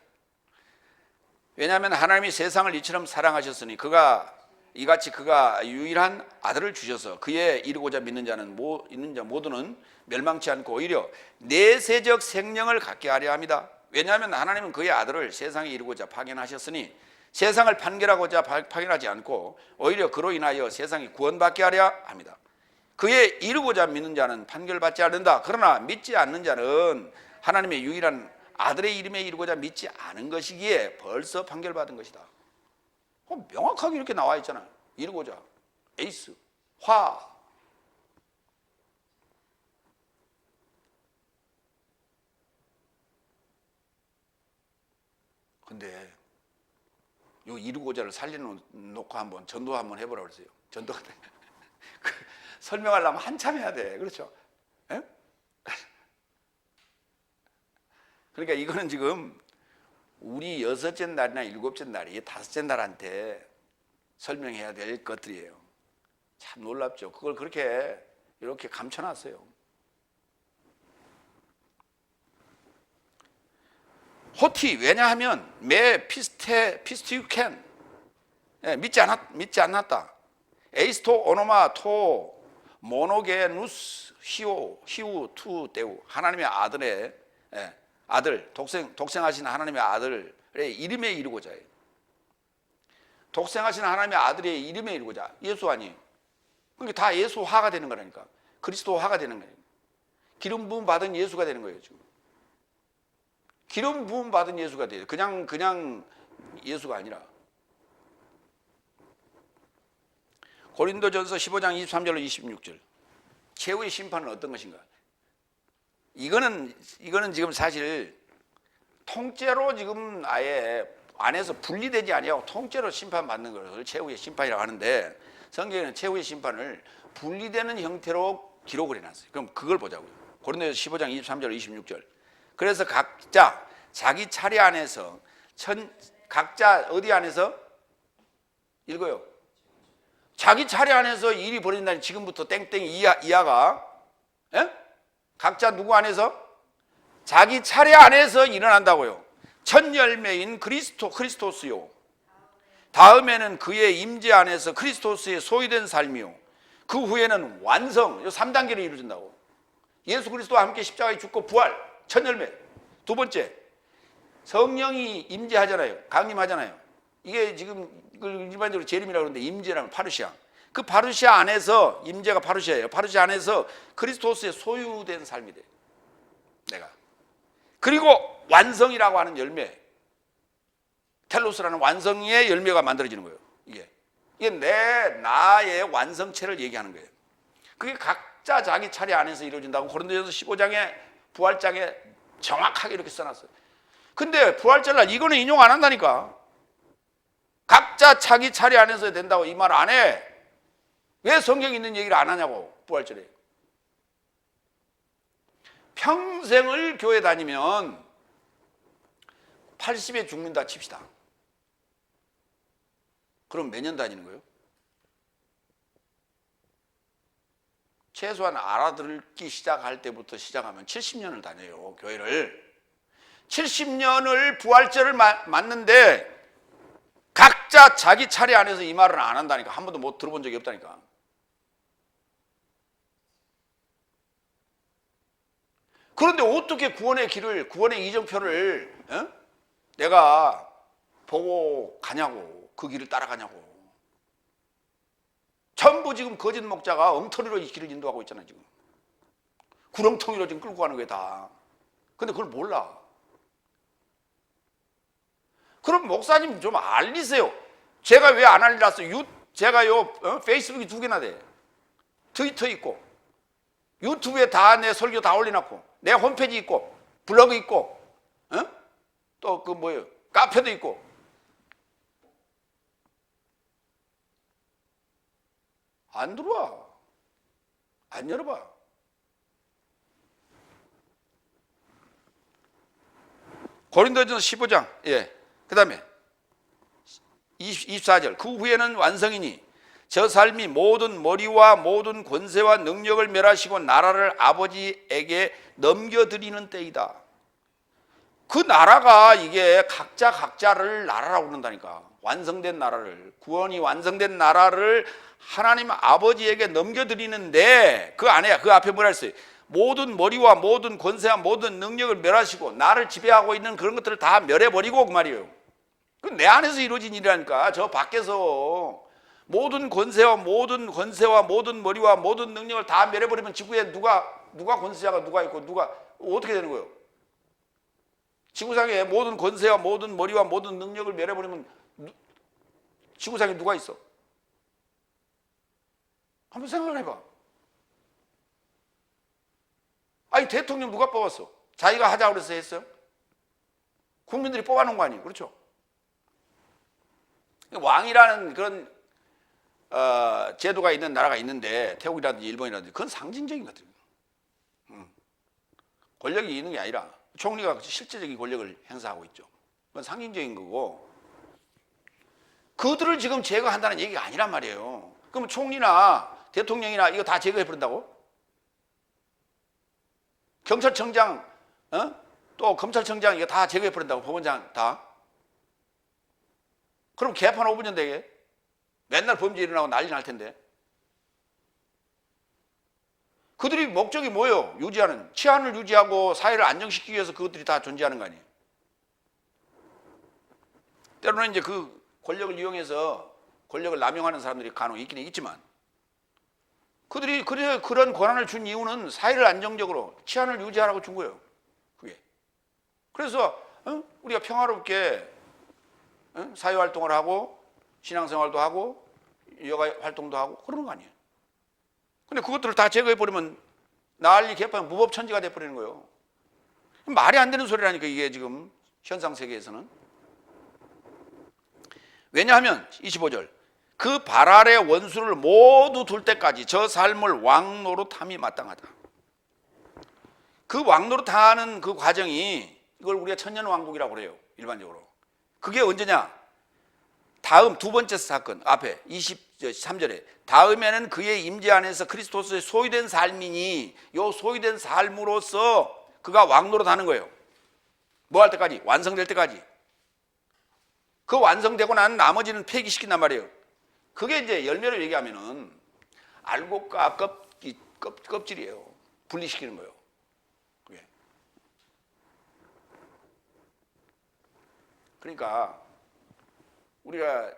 왜냐하면 하나님이 세상을 이처럼 사랑하셨으니 이같이 그가 유일한 아들을 주셔서 그에 이르고자 믿는 자 모두는 멸망치 않고 오히려 내세적 생명을 갖게 하려 합니다. 왜냐하면 하나님은 그의 아들을 세상에 이르고자 파견하셨으니 세상을 판결하고자 파견하지 않고 오히려 그로 인하여 세상이 구원받게 하려 합니다. 그에 이르고자 믿는 자는 판결받지 않는다. 그러나 믿지 않는 자는 하나님의 유일한 아들의 이름에 이르고자 믿지 않은 것이기에 벌써 판결받은 것이다. 명확하게 이렇게 나와 있잖아요. 이르고자, 에이스, 화. 근데 요 이르고자를 살려놓고 한번 전도 한번 해보라고 그랬어요. 전도가 돼. 설명하려면 한참 해야 돼. 그렇죠? 에? 그러니까 이거는 지금 우리 6째 날이나 7째 날이 5째 날한테 설명해야 될 것들이에요. 참 놀랍죠. 그걸 그렇게 이렇게 감춰놨어요. 호티, 왜냐하면 매 피스티유캔 믿지 않았다. 에이스토 오노마 토 모노게누스 히우 투 데우, 하나님의 아들 독생하신 하나님의 아들의 이름에 이르고자 해요. 독생하신 하나님의 아들의 이름에 이르고자. 예수 아니에요. 그러니까 다 예수화가 되는 거라니까. 그리스도화가 되는 거예요. 기름 부음 받은 예수가 되는 거예요. 지금 기름 부음 받은 예수가 돼요. 그냥 예수가 아니라. 고린도전서 15장 23절로 26절. 최후의 심판은 어떤 것인가? 이거는 지금 사실 통째로 지금 아예 안에서 분리되지 아니하고 통째로 심판받는 것을 최후의 심판이라고 하는데, 성경에는 최후의 심판을 분리되는 형태로 기록을 해놨어요. 그럼 그걸 보자고요. 고린도전서 15장 23절 26절. 그래서 각자 자기 차례 안에서 각자 어디 안에서 읽어요. 자기 차례 안에서 일이 벌어진다니 지금부터 땡땡 이하가 각자 누구 안에서? 자기 차례 안에서 일어난다고요. 첫 열매인 크리스토스요. 다음에는 그의 임재 안에서 크리스토스의 소유된 삶이요. 그 후에는 완성, 3단계로 이루어진다고. 예수 그리스도와 함께 십자가에 죽고 부활, 첫 열매. 두 번째, 성령이 임재하잖아요. 강림하잖아요. 이게 지금 일반적으로 재림이라고 그러는데 임재라는 파루시아. 그 파루시아 안에서, 임재가 파루시아예요. 파루시아 안에서 크리스토스의 소유된 삶이 돼요. 내가. 그리고 완성이라고 하는 열매, 텔로스라는 완성의 열매가 만들어지는 거예요. 이게 나의 완성체를 얘기하는 거예요. 그게 각자 자기 차례 안에서 이루어진다고 고린도전서 15장에 부활장에 정확하게 이렇게 써놨어요. 근데 부활절날 이거는 인용 안 한다니까. 각자 자기 차례 안에서 된다고 이 말 안 해. 왜 성경에 있는 얘기를 안 하냐고. 부활절에 평생을 교회 다니면 80에 죽는다 칩시다. 그럼 몇 년 다니는 거예요? 최소한 알아듣기 시작할 때부터 시작하면 70년을 다녀요, 교회를. 70년을 부활절을 맞는데 각자 자기 차례 안에서 이 말을 안 한다니까. 한 번도 못 들어본 적이 없다니까. 그런데 어떻게 구원의 길을, 구원의 이정표를 내가 보고 가냐고. 그 길을 따라가냐고. 전부 지금 거짓 목자가 엉터리로 이 길을 인도하고 있잖아. 지금 구렁텅이로 지금 끌고 가는 거야 다. 근데 그걸 몰라. 그럼 목사님 좀 알리세요. 제가 왜 안 알렸어요? 제가요 페이스북이 2개나 돼. 트위터 있고 유튜브에 다 내 설교 다 올려놨고 내 홈페이지 있고 블로그 있고 또 그 뭐예요 카페도 있고. 안 들어와. 안 열어봐. 고린도전서 15장. 예. 그 다음에 24절. 그 후에는 완성이니 저 삶이 모든 머리와 모든 권세와 능력을 멸하시고 나라를 아버지에게 넘겨드리는 때이다. 그 나라가 이게 각자를 나라라고 그런다니까. 완성된 나라를, 구원이 완성된 나라를 하나님 아버지에게 넘겨드리는데 그 안에, 그 앞에 뭐라 했어요? 모든 머리와 모든 권세와 모든 능력을 멸하시고 나를 지배하고 있는 그런 것들을 다 멸해버리고 그 말이에요. 그 내 안에서 이루어진 일이라니까. 저 밖에서 모든 권세와 모든 머리와 모든 능력을 다 멸해버리면 지구에 누가 권세자가 누가 있고 누가 어떻게 되는 거예요? 지구상에 모든 권세와 모든 머리와 모든 능력을 멸해버리면 지구상에 누가 있어? 한번 생각을 해봐. 아니 대통령 누가 뽑았어? 자기가 하자고 그래서 했어요? 국민들이 뽑아놓은 거 아니에요? 그렇죠? 왕이라는 그런 제도가 있는 나라가 있는데 태국이라든지 일본이라든지 그건 상징적인 것들. 권력이 있는 게 아니라 총리가 실제적인 권력을 행사하고 있죠. 그건 상징적인 거고 그들을 지금 제거한다는 얘기가 아니란 말이에요. 그럼 총리나 대통령이나 이거 다 제거해 버린다고? 경찰청장, 또 검찰청장 이거 다 제거해 버린다고? 법원장 다? 그럼 개판 5분전 되게? 맨날 범죄 일어나고 난리 날 텐데. 그들이 목적이 뭐예요? 유지하는, 치안을 유지하고 사회를 안정시키기 위해서 그것들이 다 존재하는 거 아니에요? 때로는 이제 그 권력을 이용해서 권력을 남용하는 사람들이 간혹 있기는 있지만 그들이 그런 권한을 준 이유는 사회를 안정적으로 치안을 유지하라고 준 거예요. 그게. 그래서 우리가 평화롭게 사회활동을 하고 신앙생활도 하고 여가 활동도 하고 그러는 거 아니에요. 근데 그것들을 다 제거해버리면 난리 개판 무법천지가 돼버리는 거예요. 말이 안 되는 소리라니까 이게 지금 현상세계에서는. 왜냐하면 25절 그 발 아래 원수를 모두 둘 때까지 저 삶을 왕노릇함이 마땅하다. 그 왕노릇하는 그 과정이 이걸 우리가 천년왕국이라고 그래요. 일반적으로. 그게 언제냐? 다음 두 번째 사건 앞에 23절에 다음에는 그의 임재 안에서 그리스도스의 소유된 삶이니 요 소유된 삶으로서 그가 왕노릇하는 거예요. 뭐 할 때까지? 완성될 때까지. 그 완성되고 난 나머지는 폐기시킨단 말이에요. 그게 이제 열매를 얘기하면은 알곡과 껍질이에요. 분리시키는 거예요. 그게. 그러니까 우리가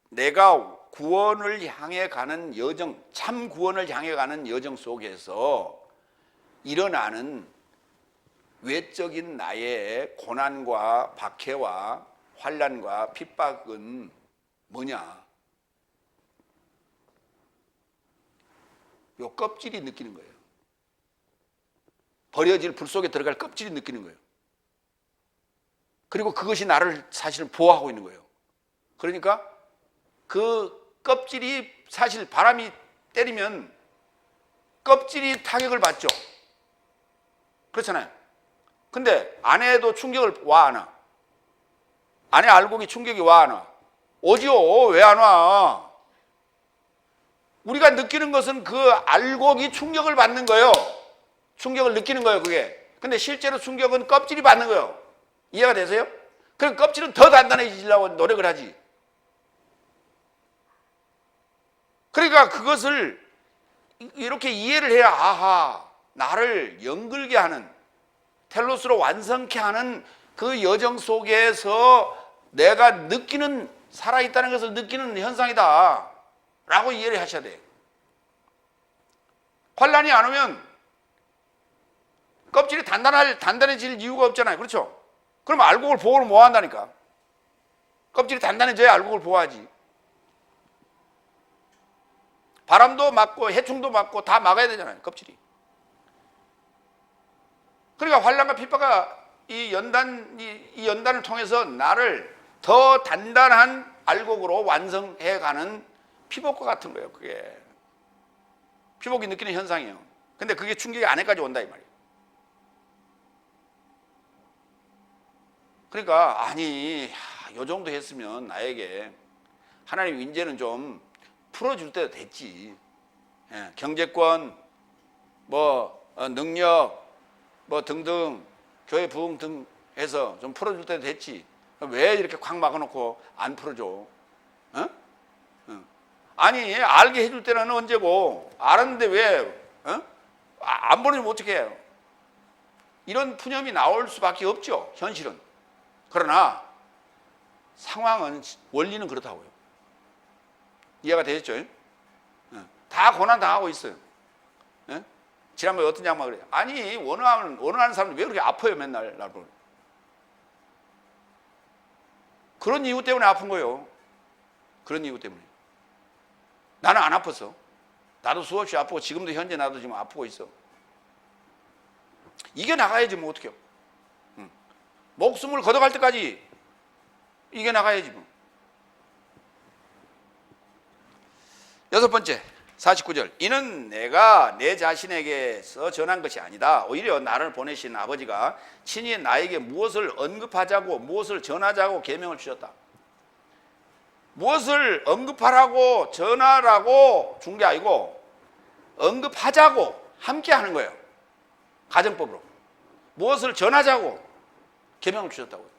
내가 구원을 향해 가는 여정, 참 구원을 향해 가는 여정 속에서 일어나는 외적인 나의 고난과 박해와 환난과 핍박은 뭐냐? 요 껍질이 느끼는 거예요. 버려질 불 속에 들어갈 껍질이 느끼는 거예요. 그리고 그것이 나를 사실은 보호하고 있는 거예요. 그러니까 그 껍질이 사실 바람이 때리면 껍질이 타격을 받죠. 그렇잖아요. 근데 안에도 충격을 와 안 와? 안에 알곡이 충격이 와 안 와? 오지요. 왜 안 와? 우리가 느끼는 것은 그 알곡이 충격을 받는 거예요. 충격을 느끼는 거예요. 그게. 근데 실제로 충격은 껍질이 받는 거예요. 이해가 되세요? 그럼 껍질은 더 단단해지려고 노력을 하지. 그러니까 그것을 이렇게 이해를 해야 아하, 나를 연글게 하는, 텔로스로 완성케 하는 그 여정 속에서 내가 느끼는, 살아있다는 것을 느끼는 현상이다 라고 이해를 하셔야 돼요. 환란이 안 오면 껍질이 단단해질 이유가 없잖아요. 그렇죠? 그럼 알곡을 보호를 뭐 한다니까. 껍질이 단단해져야 알곡을 보호하지. 바람도 막고 해충도 막고 다 막아야 되잖아요. 껍질이. 그러니까 환란과 핍박과 이 연단을 통해서 나를 더 단단한 알곡으로 완성해가는 피복과 같은 거예요. 그게 피복이 느끼는 현상이에요. 근데 그게 충격이 안에까지 온다 이 말이에요. 그러니까 아니 요 정도 했으면 나에게 하나님 인재는 좀 풀어줄 때도 됐지. 예, 경제권, 능력, 등등 교회 부흥 등 해서 좀 풀어줄 때도 됐지. 왜 이렇게 콱 막아놓고 안 풀어줘? 어? 아니 알게 해줄 때는 언제고 알았는데 왜 안 보내주면 어떻게 해요? 이런 푸념이 나올 수밖에 없죠. 현실은. 그러나 상황은 원리는 그렇다고요. 이해가 되셨죠? 다 고난 당하고 있어요. 지난번에 어떤 양반이 그래요. 아니 원하는 사람들 왜 그렇게 아파요 맨날 날 보면. 그런 이유 때문에 아픈 거예요. 그런 이유 때문에. 나는 안 아팠어. 나도 수없이 아프고 지금도 현재 나도 지금 아프고 있어. 이겨 나가야지 뭐 어떡해요. 목숨을 걷어갈 때까지 이겨 나가야지 뭐. 6번째 49절. 이는 내가 내 자신에게서 전한 것이 아니다. 오히려 나를 보내신 아버지가 친히 나에게 무엇을 언급하자고 무엇을 전하자고 계명을 주셨다. 무엇을 언급하라고 전하라고 준 게 아니고 언급하자고 함께 하는 거예요. 가정법으로. 무엇을 전하자고 계명을 주셨다고요.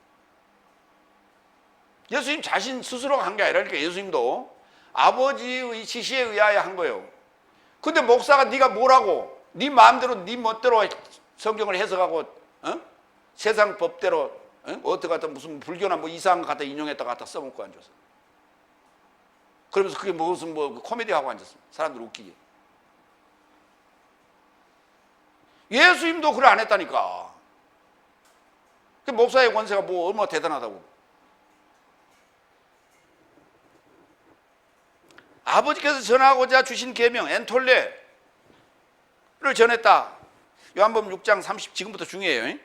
예수님 자신 스스로가 한 게 아니라 그러니까 예수님도 아버지의 지시에 의하여 한 거예요. 근데 목사가 네가 뭐라고 네 마음대로 네 멋대로 성경을 해석하고 세상 법대로 어떻게 갖다 무슨 불교나 이상한 거 갖다 인용했다 갖다 써먹고 앉았어. 그러면서 그게 무슨 코미디하고 앉았어. 사람들 웃기게. 예수님도 그걸 안 했다니까. 그 목사의 권세가 얼마나 대단하다고. 아버지께서 전하고자 주신 계명 엔톨레를 전했다. 요한복음 6장 30 지금부터 중요해요.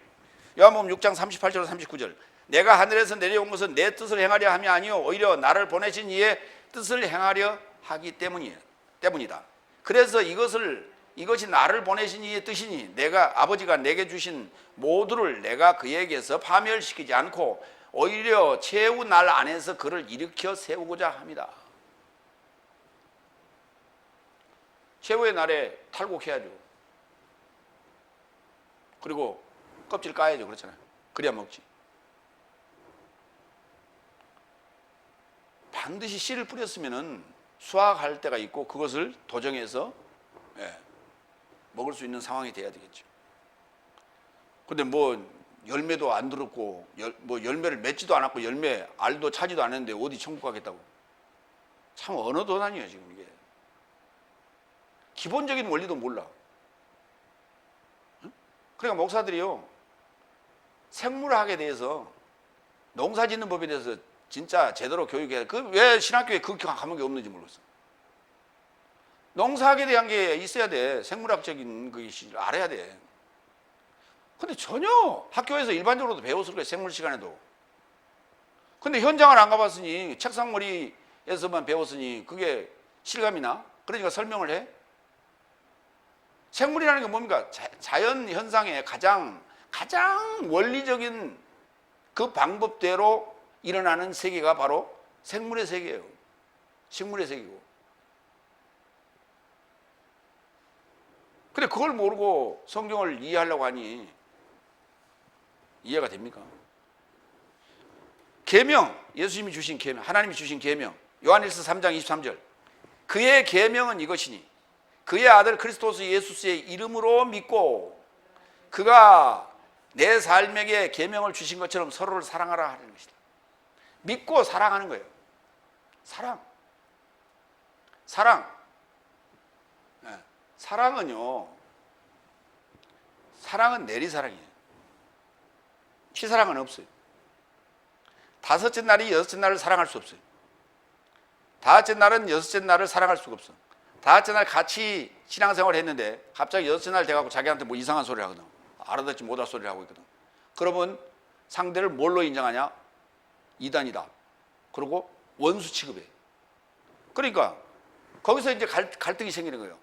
요한복음 6장 38절 39절. 내가 하늘에서 내려온 것은 내 뜻을 행하려 함이 아니요 오히려 나를 보내신 이의 뜻을 행하려 하기 때문이다. 그래서 이것이 나를 보내신 이의 뜻이니 아버지가 내게 주신 모두를 내가 그에게서 파멸시키지 않고 오히려 최후 날 안에서 그를 일으켜 세우고자 합니다. 최후의 날에 탈곡해야죠. 그리고 껍질 까야죠. 그렇잖아요. 그래야 먹지. 반드시 씨를 뿌렸으면은 수확할 때가 있고 그것을 도정해서 먹을 수 있는 상황이 돼야 되겠죠. 근데 열매도 안 들었고 열매를 맺지도 않았고 열매 알도 차지도 않았는데 어디 천국 가겠다고. 참 어느 도단이에요 지금 이게. 기본적인 원리도 몰라. 그러니까 목사들이요 생물학에 대해서 농사 짓는 법에 대해서 진짜 제대로 교육해야 돼. 왜 신학교에 그 과목이 없는지 모르겠어. 농사학에 대한 게 있어야 돼. 생물학적인 것이 알아야 돼. 근데 전혀 학교에서 일반적으로도 배웠을 거예요. 생물 시간에도. 근데 현장을 안 가봤으니 책상머리에서만 배웠으니 그게 실감이 나? 그러니까 설명을 해? 생물이라는 게 뭡니까? 자연 현상의 가장 원리적인 그 방법대로 일어나는 세계가 바로 생물의 세계예요. 식물의 세계고. 근데 그걸 모르고 성경을 이해하려고 하니 이해가 됩니까? 계명, 예수님이 주신 계명, 하나님이 주신 계명, 요한일서 3장 23절. 그의 계명은 이것이니 그의 아들 그리스도스 예수의 이름으로 믿고 그가 내 삶에게 계명을 주신 것처럼 서로를 사랑하라 하는 것이다. 믿고 사랑하는 거예요. 사랑. 네. 사랑은 내리사랑이에요. 치사랑은 없어요. 다섯째 날이 여섯째 날을 사랑할 수 없어요. 다섯째 날은 여섯째 날을 사랑할 수가 없어. 다섯째 날 같이 신앙생활을 했는데 갑자기 여섯째 날 돼가지고 자기한테 뭐 이상한 소리를 하거든. 알아듣지 못할 소리를 하고 있거든. 그러면 상대를 뭘로 인정하냐? 이단이다. 그리고 원수 취급해. 그러니까 거기서 이제 갈등이 생기는 거예요.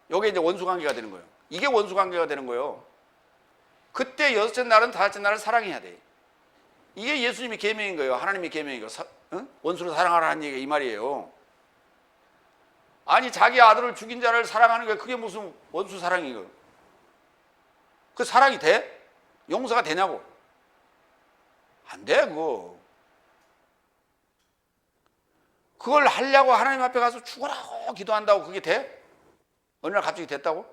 이게 이제 원수 관계가 되는 거예요. 이게 원수 관계가 되는 거예요. 그때 여섯째 날은 다섯째 날을 사랑해야 돼. 이게 예수님의 계명인 거예요. 하나님의 계명인 거예요. 원수를 사랑하라는 얘기가 이 말이에요. 아니 자기 아들을 죽인 자를 사랑하는 게 그게 무슨 원수 사랑이에요. 그 사랑이 돼? 용서가 되냐고. 안 돼 그거. 그걸 하려고 하나님 앞에 가서 죽으라고 기도한다고 그게 돼? 어느 날 갑자기 됐다고?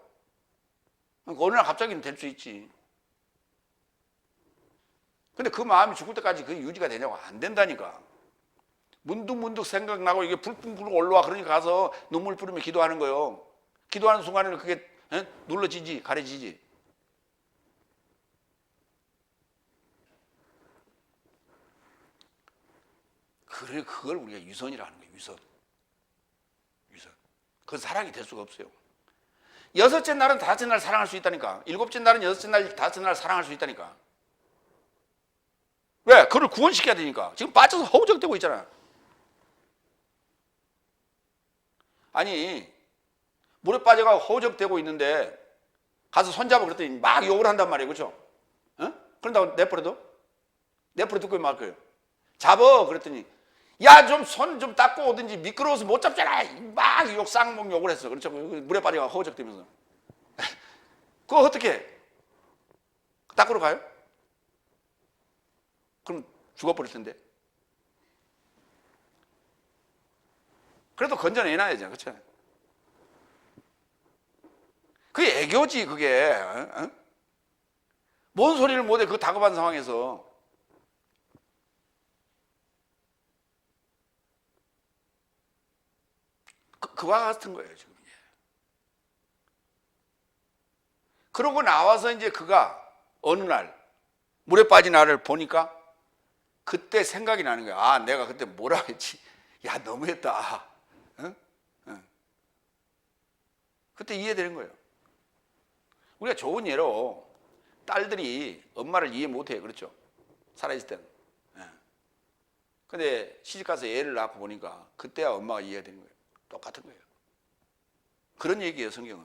어느 날 갑자기는 될 수 있지. 근데 그 마음이 죽을 때까지 그게 유지가 되냐고. 안 된다니까. 문득문득 생각나고 이게 불끈불끈 올라와. 그러니까 가서 눈물 뿌리며 기도하는 거예요. 기도하는 순간에는 그게 눌러지지, 가려지지. 그래, 그걸 우리가 위선이라 하는 거예요. 위선. 그건 사랑이 될 수가 없어요. 여섯째 날은 다섯째 날 사랑할 수 있다니까. 일곱째 날은 여섯째 날, 다섯째 날 사랑할 수 있다니까. 왜? 그걸 구원시켜야 되니까. 지금 빠져서 허우적대고 있잖아. 아니 물에 빠져가 허우적대고 있는데 가서 손잡아 그랬더니 막 욕을 한단 말이에요. 그렇죠? 그런다고 내버려둬? 내버려두고 말 거예요. 잡어 그랬더니 야 좀 손 좀 닦고 오든지 미끄러워서 못 잡잖아. 막 쌍목 욕을 했어. 그렇죠? 물에 빠져가 허우적대면서. 그거 어떻게 해? 닦으러 가요? 그럼 죽어버릴 텐데. 그래도 건져내놔야죠. 그렇죠? 그게 애교지 그게. 뭔 소리를 못해 그 다급한 상황에서. 그와 같은 거예요 지금. 그러고 나와서 이제 그가 어느 날 물에 빠진 나를 보니까 그때 생각이 나는 거야. 아 내가 그때 뭐라 했지. 야 너무했다. 그때 이해되는 거예요. 우리가 좋은 예로 딸들이 엄마를 이해 못해요. 그렇죠? 살아있을 때는. 근데 시집가서 애를 낳고 보니까 그때야 엄마가 이해가 되는 거예요. 똑같은 거예요. 그런 얘기예요 성경은.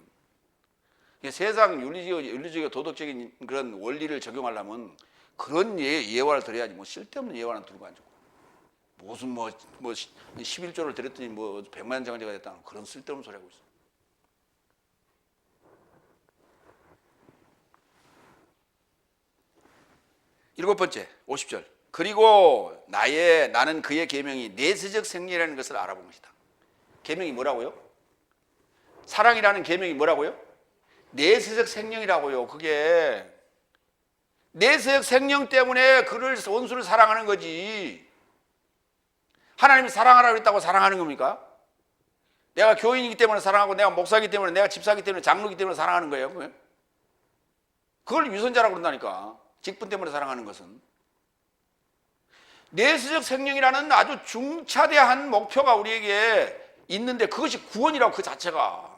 세상 윤리적이고 도덕적인 그런 원리를 적용하려면 그런 예화를 들어야지. 뭐 쓸데없는 예화는 들고 앉고 무슨 뭐 11조를 드렸더니 뭐 100만 장자가 됐다는 그런 쓸데없는 소리 하고 있어. 일곱 번째 50절. 그리고 나는 그의 계명이 내세적 생리라는 것을 알아본 것이다. 계명이 뭐라고요? 사랑이라는 계명이 뭐라고요? 내세적 생명이라고요. 그게 내세적 생명 때문에 그를 원수를 사랑하는 거지. 하나님이 사랑하라고 했다고 사랑하는 겁니까? 내가 교인이기 때문에 사랑하고 내가 목사이기 때문에 내가 집사이기 때문에 장로이기 때문에 사랑하는 거예요. 그걸 위선자라고 그런다니까. 직분 때문에 사랑하는 것은. 내세적 생명이라는 아주 중차대한 목표가 우리에게 있는데 그것이 구원이라고 그 자체가.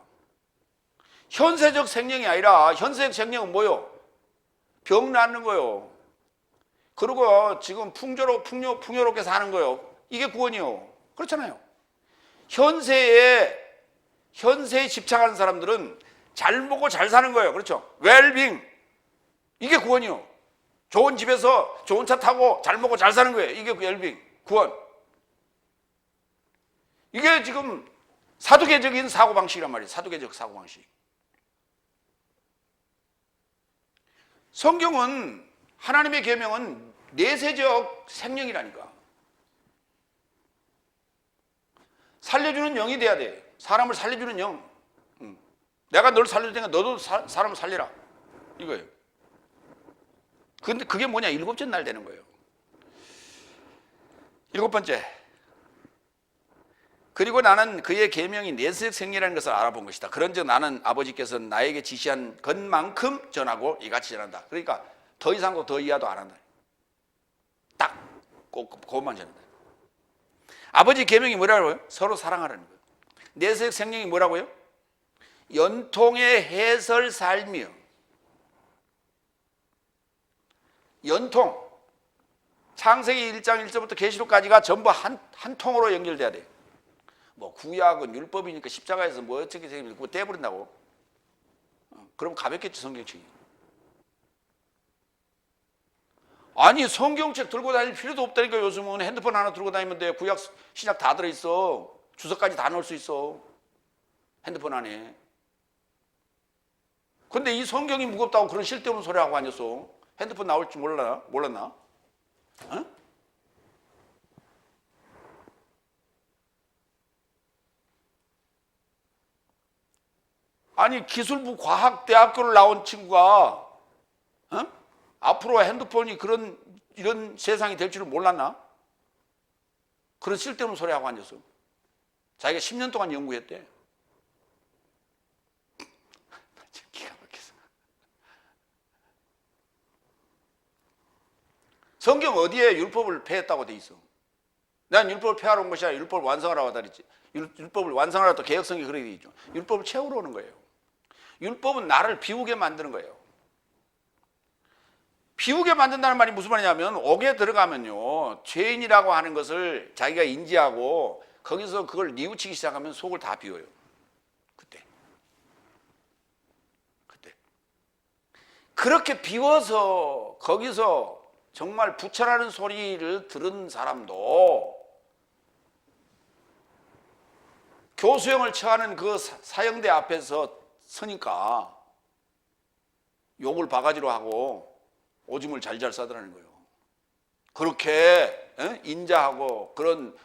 현세적 생명이 아니라 현세적 생명은 뭐요? 병 낫는 거요. 그리고 지금 풍요롭게 사는 거요. 이게 구원이요. 그렇잖아요. 현세에 집착하는 사람들은 잘 먹고 잘 사는 거예요. 그렇죠? 웰빙. 이게 구원이요. 좋은 집에서 좋은 차 타고 잘 먹고 잘 사는 거예요. 이게 웰빙. 구원. 이게 지금 사두개적인 사고방식이란 말이에요. 사두개적 사고방식. 성경은 하나님의 계명은 내세적 생명이라니까. 살려주는 영이 돼야 돼. 사람을 살려주는 영. 내가 널 살려줄 테니까 너도 사람을 살려라. 이거예요. 근데 그게 뭐냐? 일곱째 날 되는 거예요. 일곱 번째. 그리고 나는 그의 계명이 내세적 생리라는 것을 알아본 것이다. 그런즉 나는 아버지께서 나에게 지시한 것만큼 전하고 이같이 전한다. 그러니까 더 이상도 더 이하도 안 한다. 딱 그것만 전한다. 아버지 계명이 뭐라고요? 서로 사랑하라는 거예요. 내세적 생명이 뭐라고요? 연통의 해설 삶이요. 연통. 창세기 1장 1절부터 계시록까지가 전부 한 통으로 연결돼야 돼요. 뭐 구약은 율법이니까 십자가에서 뭐 어떻게 생기면 그거 떼버린다고? 그럼 가볍겠지 성경책이. 아니 성경책 들고 다닐 필요도 없다니까. 요즘은 핸드폰 하나 들고 다니면 돼. 구약 신약 다 들어있어. 주석까지 다 넣을 수 있어. 핸드폰 안에. 근데 이 성경이 무겁다고 그런 쓸데없는 소리 하고 앉았어. 핸드폰 나올 줄 몰랐나? 어? 아니 기술부 과학대학교를 나온 친구가 앞으로 핸드폰이 이런 세상이 될 줄은 몰랐나? 그런 쓸데없는 소리 하고 앉았어. 자기가 10년 동안 연구했대. 기가 막혀서. 성경 어디에 율법을 폐했다고 돼 있어? 난 율법을 폐하러 온 것이 아니라 율법을 완성하라고 하다 그랬지. 율법을 완성하라 또 개혁성이 그렇게 돼 있죠. 율법을 채우러 오는 거예요. 율법은 나를 비우게 만드는 거예요. 비우게 만든다는 말이 무슨 말이냐면 옥에 들어가면요 죄인이라고 하는 것을 자기가 인지하고 거기서 그걸 뉘우치기 시작하면 속을 다 비워요. 그때 그렇게 비워서 거기서 정말 부처라는 소리를 들은 사람도 교수형을 처하는 그 사형대 앞에서 서니까 욕을 바가지로 하고 오줌을 잘잘 싸더라는 거예요. 그렇게 인자하고 그런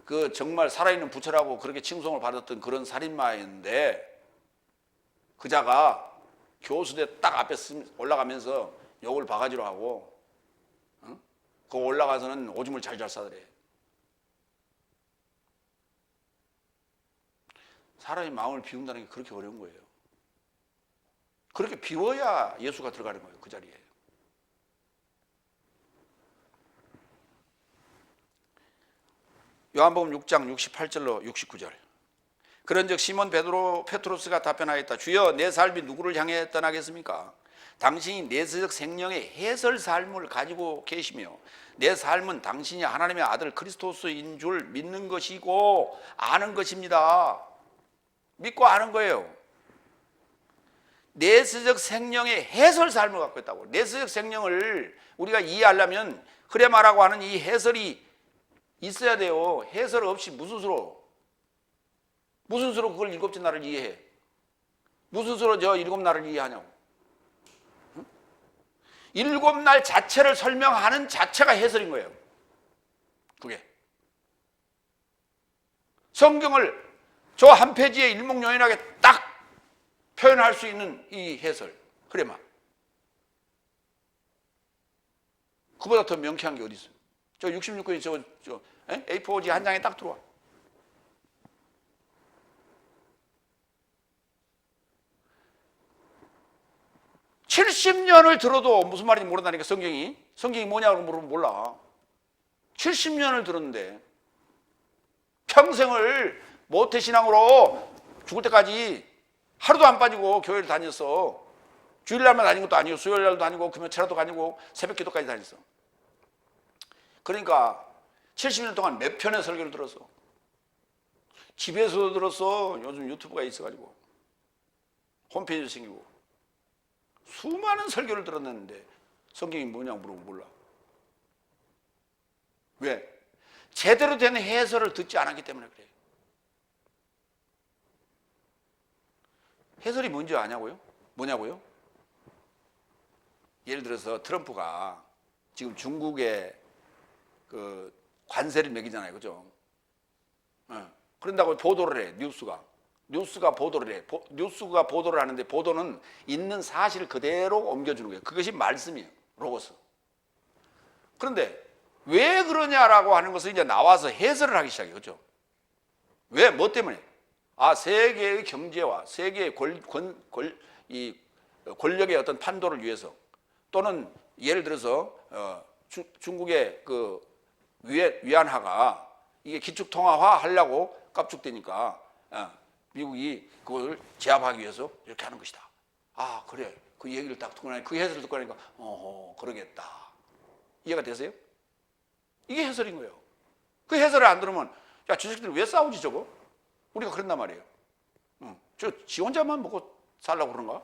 그 정말 살아있는 부처라고 그렇게 칭송을 받았던 그런 살인마였는데 그자가 교수대 딱 앞에 올라가면서 욕을 바가지로 하고 그 올라가서는 오줌을 잘잘 싸더래. 사람의 마음을 비운다는 게 그렇게 어려운 거예요. 그렇게 비워야 예수가 들어가는 거예요. 그 자리에. 요한복음 6장 68절로 69절. 그런즉 시몬 페트로스가 답변하였다. 주여 내 삶이 누구를 향해 떠나겠습니까? 당신이 내세적 생명의 해설 삶을 가지고 계시며 내 삶은 당신이 하나님의 아들 그리스도스인 줄 믿는 것이고 아는 것입니다. 믿고 아는 거예요. 내세적 생명의 해설 삶을 갖고 있다고. 내세적 생명을 우리가 이해하려면 흐레마라고 하는 이 해설이 있어야 돼요. 해설 없이 무슨 수로 그걸 일곱째 날을 이해해? 무슨 수로 저 일곱 날을 이해하냐고. 응? 일곱 날 자체를 설명하는 자체가 해설인 거예요. 그게 성경을 저 한 페이지에 일목요연하게 딱 표현할 수 있는 이 해설, 흐레마. 그보다 더 명쾌한 게 어디 있어요? 저 66권이 저 A4지 한 장에 딱 들어와. (70년을) 들어도 무슨 말인지 모른다니까. 성경이 뭐냐고 물으면 몰라. 70년을 들었는데 평생을 모태신앙으로 죽을 때까지 하루도 안 빠지고 교회를 다녔어. 주일날만 다닌 것도 아니고 수요일날도 다니고 금요일날도 다니고 새벽기도까지 다녔어. 그러니까 70년 동안 몇 편의 설교를 들었어. 집에서도 들었어. 요즘 유튜브가 있어가지고 홈페이지도 생기고 수많은 설교를 들었는데 성경이 뭐냐고 물어보면 몰라. 왜? 제대로 된 해설을 듣지 않았기 때문에 그래요. 해설이 뭔지 아냐고요? 뭐냐고요? 예를 들어서 트럼프가 지금 중국에 그 관세를 매기잖아요. 그죠? 그런다고 보도를 해, 뉴스가 보도를 해. 뉴스가 보도를 하는데 보도는 있는 사실을 그대로 옮겨주는 거예요. 그것이 말씀이에요. 로고스. 그런데 왜 그러냐라고 하는 것을 이제 나와서 해설을 하기 시작해요. 그죠? 왜? 뭐 때문에? 세계의 경제와 세계의 권력의 어떤 판도를 위해서, 또는 예를 들어서 중국의 그 위안화가 이게 기축통화화 하려고 깝죽대니까 미국이 그걸 제압하기 위해서 이렇게 하는 것이다. 그래. 그 얘기를 딱 듣고 나니까, 그 해설을 듣고 나니까 그러겠다. 이해가 되세요? 이게 해설인 거예요. 그 해설을 안 들으면 주식들 왜 싸우지 저거? 우리가 그런단 말이에요. 지 혼자만 먹고 살라고 그런가?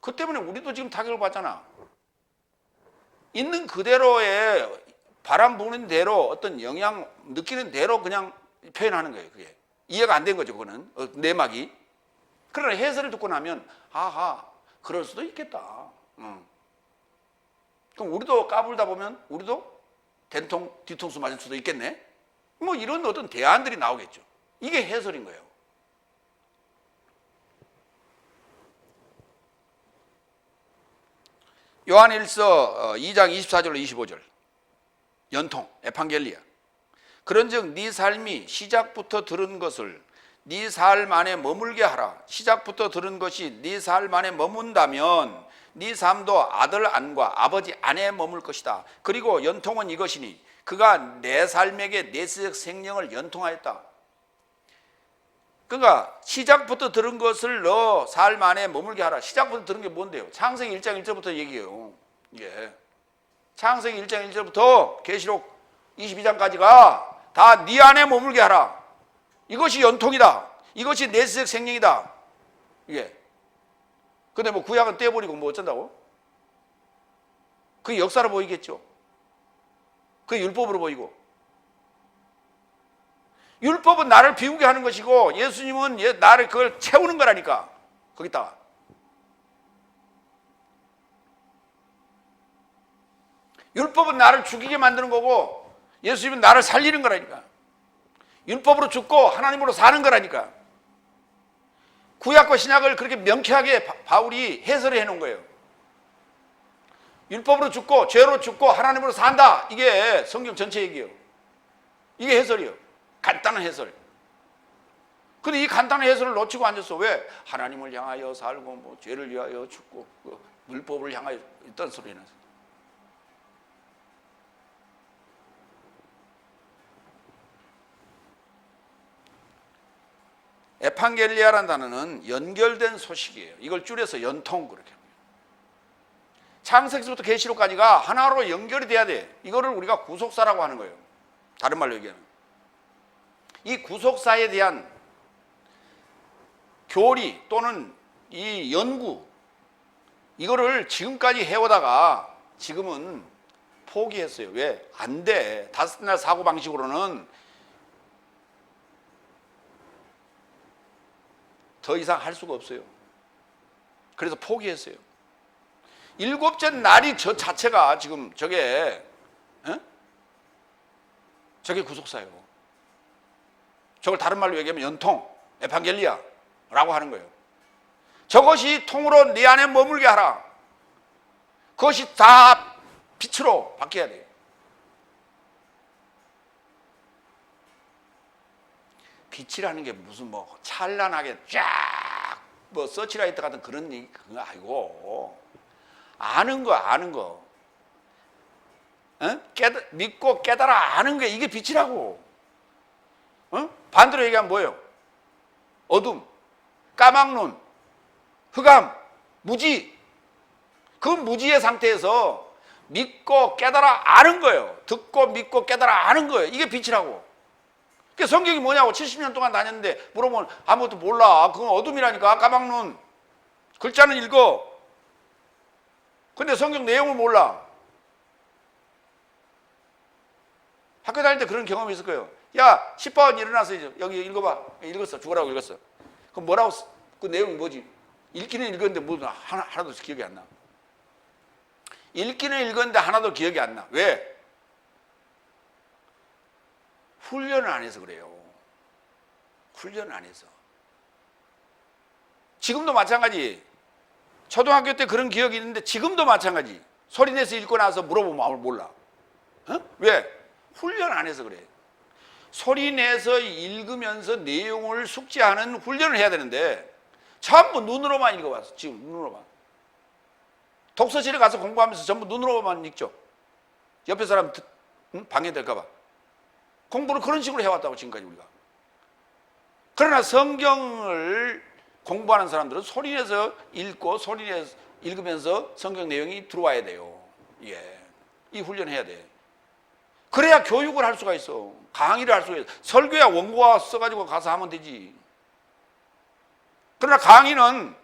그 때문에 우리도 지금 타격을 받잖아. 있는 그대로의 바람 부는 대로 어떤 영향 느끼는 대로 그냥 표현하는 거예요. 그게 이해가 안 된 거죠. 그거는 내막이. 그러나 해설을 듣고 나면 그럴 수도 있겠다. 그럼 우리도 까불다 보면 우리도 뒤통수 맞을 수도 있겠네. 뭐 이런 어떤 대안들이 나오겠죠. 이게 해설인 거예요. 요한일서 2장 24절로 25절 연통 에판겔리아. 그런즉 네 삶이 시작부터 들은 것을 네 삶 안에 머물게 하라. 시작부터 들은 것이 네 삶 안에 머문다면 네 삶도 아들 안과 아버지 안에 머물 것이다. 그리고 연통은 이것이니 그가 내 삶에게 내세적 생명을 연통하였다. 그러니까 시작부터 들은 것을 너 삶 안에 머물게 하라. 시작부터 들은 게 뭔데요? 창세기 1장 1절부터 얘기해요. 이게 창세기 1장 1절부터 계시록 22장까지가 다 네 안에 머물게 하라. 이것이 연통이다. 이것이 내세적 생명이다. 이게. 근데 뭐 구약은 떼버리고 뭐 어쩐다고? 그게 역사로 보이겠죠. 그게 율법으로 보이고. 율법은 나를 비우게 하는 것이고 예수님은 나를 그걸 채우는 거라니까. 거기다가. 율법은 나를 죽이게 만드는 거고 예수님은 나를 살리는 거라니까. 율법으로 죽고 하나님으로 사는 거라니까. 구약과 신약을 그렇게 명쾌하게 바울이 해설을 해놓은 거예요. 율법으로 죽고 죄로 죽고 하나님으로 산다. 이게 성경 전체 얘기예요. 이게 해설이에요. 간단한 해설. 근데 이 간단한 해설을 놓치고 앉았어. 왜? 하나님을 향하여 살고 뭐 죄를 위하여 죽고 율법을 향하여 있던 소리는. 에판겔리아라는 단어는 연결된 소식이에요. 이걸 줄여서 연통 그렇게 합니다. 창세기부터 계시록까지가 하나로 연결이 돼야 돼. 이거를 우리가 구속사라고 하는 거예요. 다른 말로 얘기하면 이 구속사에 대한 교리 또는 이 연구, 이거를 지금까지 해오다가 지금은 포기했어요. 왜? 안 돼. 다섯날 사고방식으로는 더 이상 할 수가 없어요. 그래서 포기했어요. 일곱째 날이 저 자체가 지금 저게 구속사예요. 저걸 다른 말로 얘기하면 연통, 에판겔리아라고 하는 거예요. 저것이 통으로 네 안에 머물게 하라. 그것이 다 빛으로 바뀌어야 돼요. 빛이라는 게 무슨 뭐 찬란하게 쫙 뭐 서치라이트 같은 그런 얘기 그거 아니고 아는 거 믿고 깨달아 아는 게 이게 빛이라고. 반대로 얘기하면 뭐예요? 어둠, 까막눈, 흑암, 무지. 그 무지의 상태에서 믿고 깨달아 아는 거예요. 듣고 믿고 깨달아 아는 거예요. 이게 빛이라고. 그 성경이 뭐냐고 70년 동안 다녔는데 물어보면 아무것도 몰라. 그건 어둠이라니까. 까막눈. 글자는 읽어. 근데 성경 내용을 몰라. 학교 다닐 때 그런 경험이 있을 거예요. 야, 10번 일어나서 이제 여기 읽어봐. 읽었어. 죽으라고 읽었어. 그럼 뭐라고 그 내용이 뭐지? 읽기는 읽었는데 뭐 하나도 기억이 안 나. 읽기는 읽었는데 하나도 기억이 안 나. 왜? 훈련을 안 해서 그래요. 훈련을 안 해서. 지금도 마찬가지. 초등학교 때 그런 기억이 있는데 지금도 마찬가지. 소리내서 읽고 나서 물어보면 아무 몰라. 어? 왜? 훈련 안 해서 그래. 소리내서 읽으면서 내용을 숙지하는 훈련을 해야 되는데 전부 눈으로만 읽어봤어. 지금 눈으로만. 독서실에 가서 공부하면서 전부 눈으로만 읽죠. 옆에 사람 방해될까 봐. 공부를 그런 식으로 해왔다고 지금까지 우리가. 그러나 성경을 공부하는 사람들은 소리내서 읽고 소리내서 읽으면서 성경 내용이 들어와야 돼요. 예, 이 훈련해야 돼. 그래야 교육을 할 수가 있어. 강의를 할 수가 있어. 설교야 원고와 써가지고 가서 하면 되지. 그러나 강의는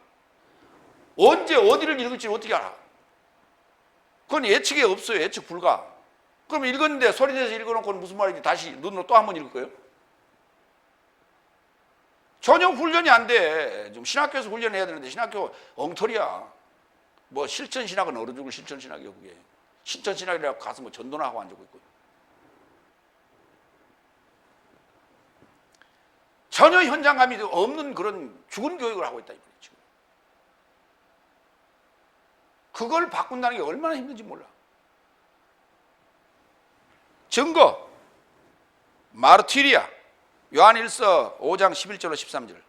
언제 어디를 읽을지 어떻게 알아? 그건 예측이 없어요. 예측 불가. 그럼 읽었는데 소리내서 읽어놓고 무슨 말인지 다시 눈으로 또 한 번 읽을 거예요? 전혀 훈련이 안 돼. 좀 신학교에서 훈련해야 되는데 신학교 엉터리야. 뭐 실천신학은 어느 죽을 실천신학이요 그게. 실천신학이라고 가서 뭐 전도나 하고 앉고 있고. 전혀 현장감이 없는 그런 죽은 교육을 하고 있다. 지금. 그걸 바꾼다는 게 얼마나 힘든지 몰라. 증거. 마르티리아. 요한일서 5장 11절로 13절.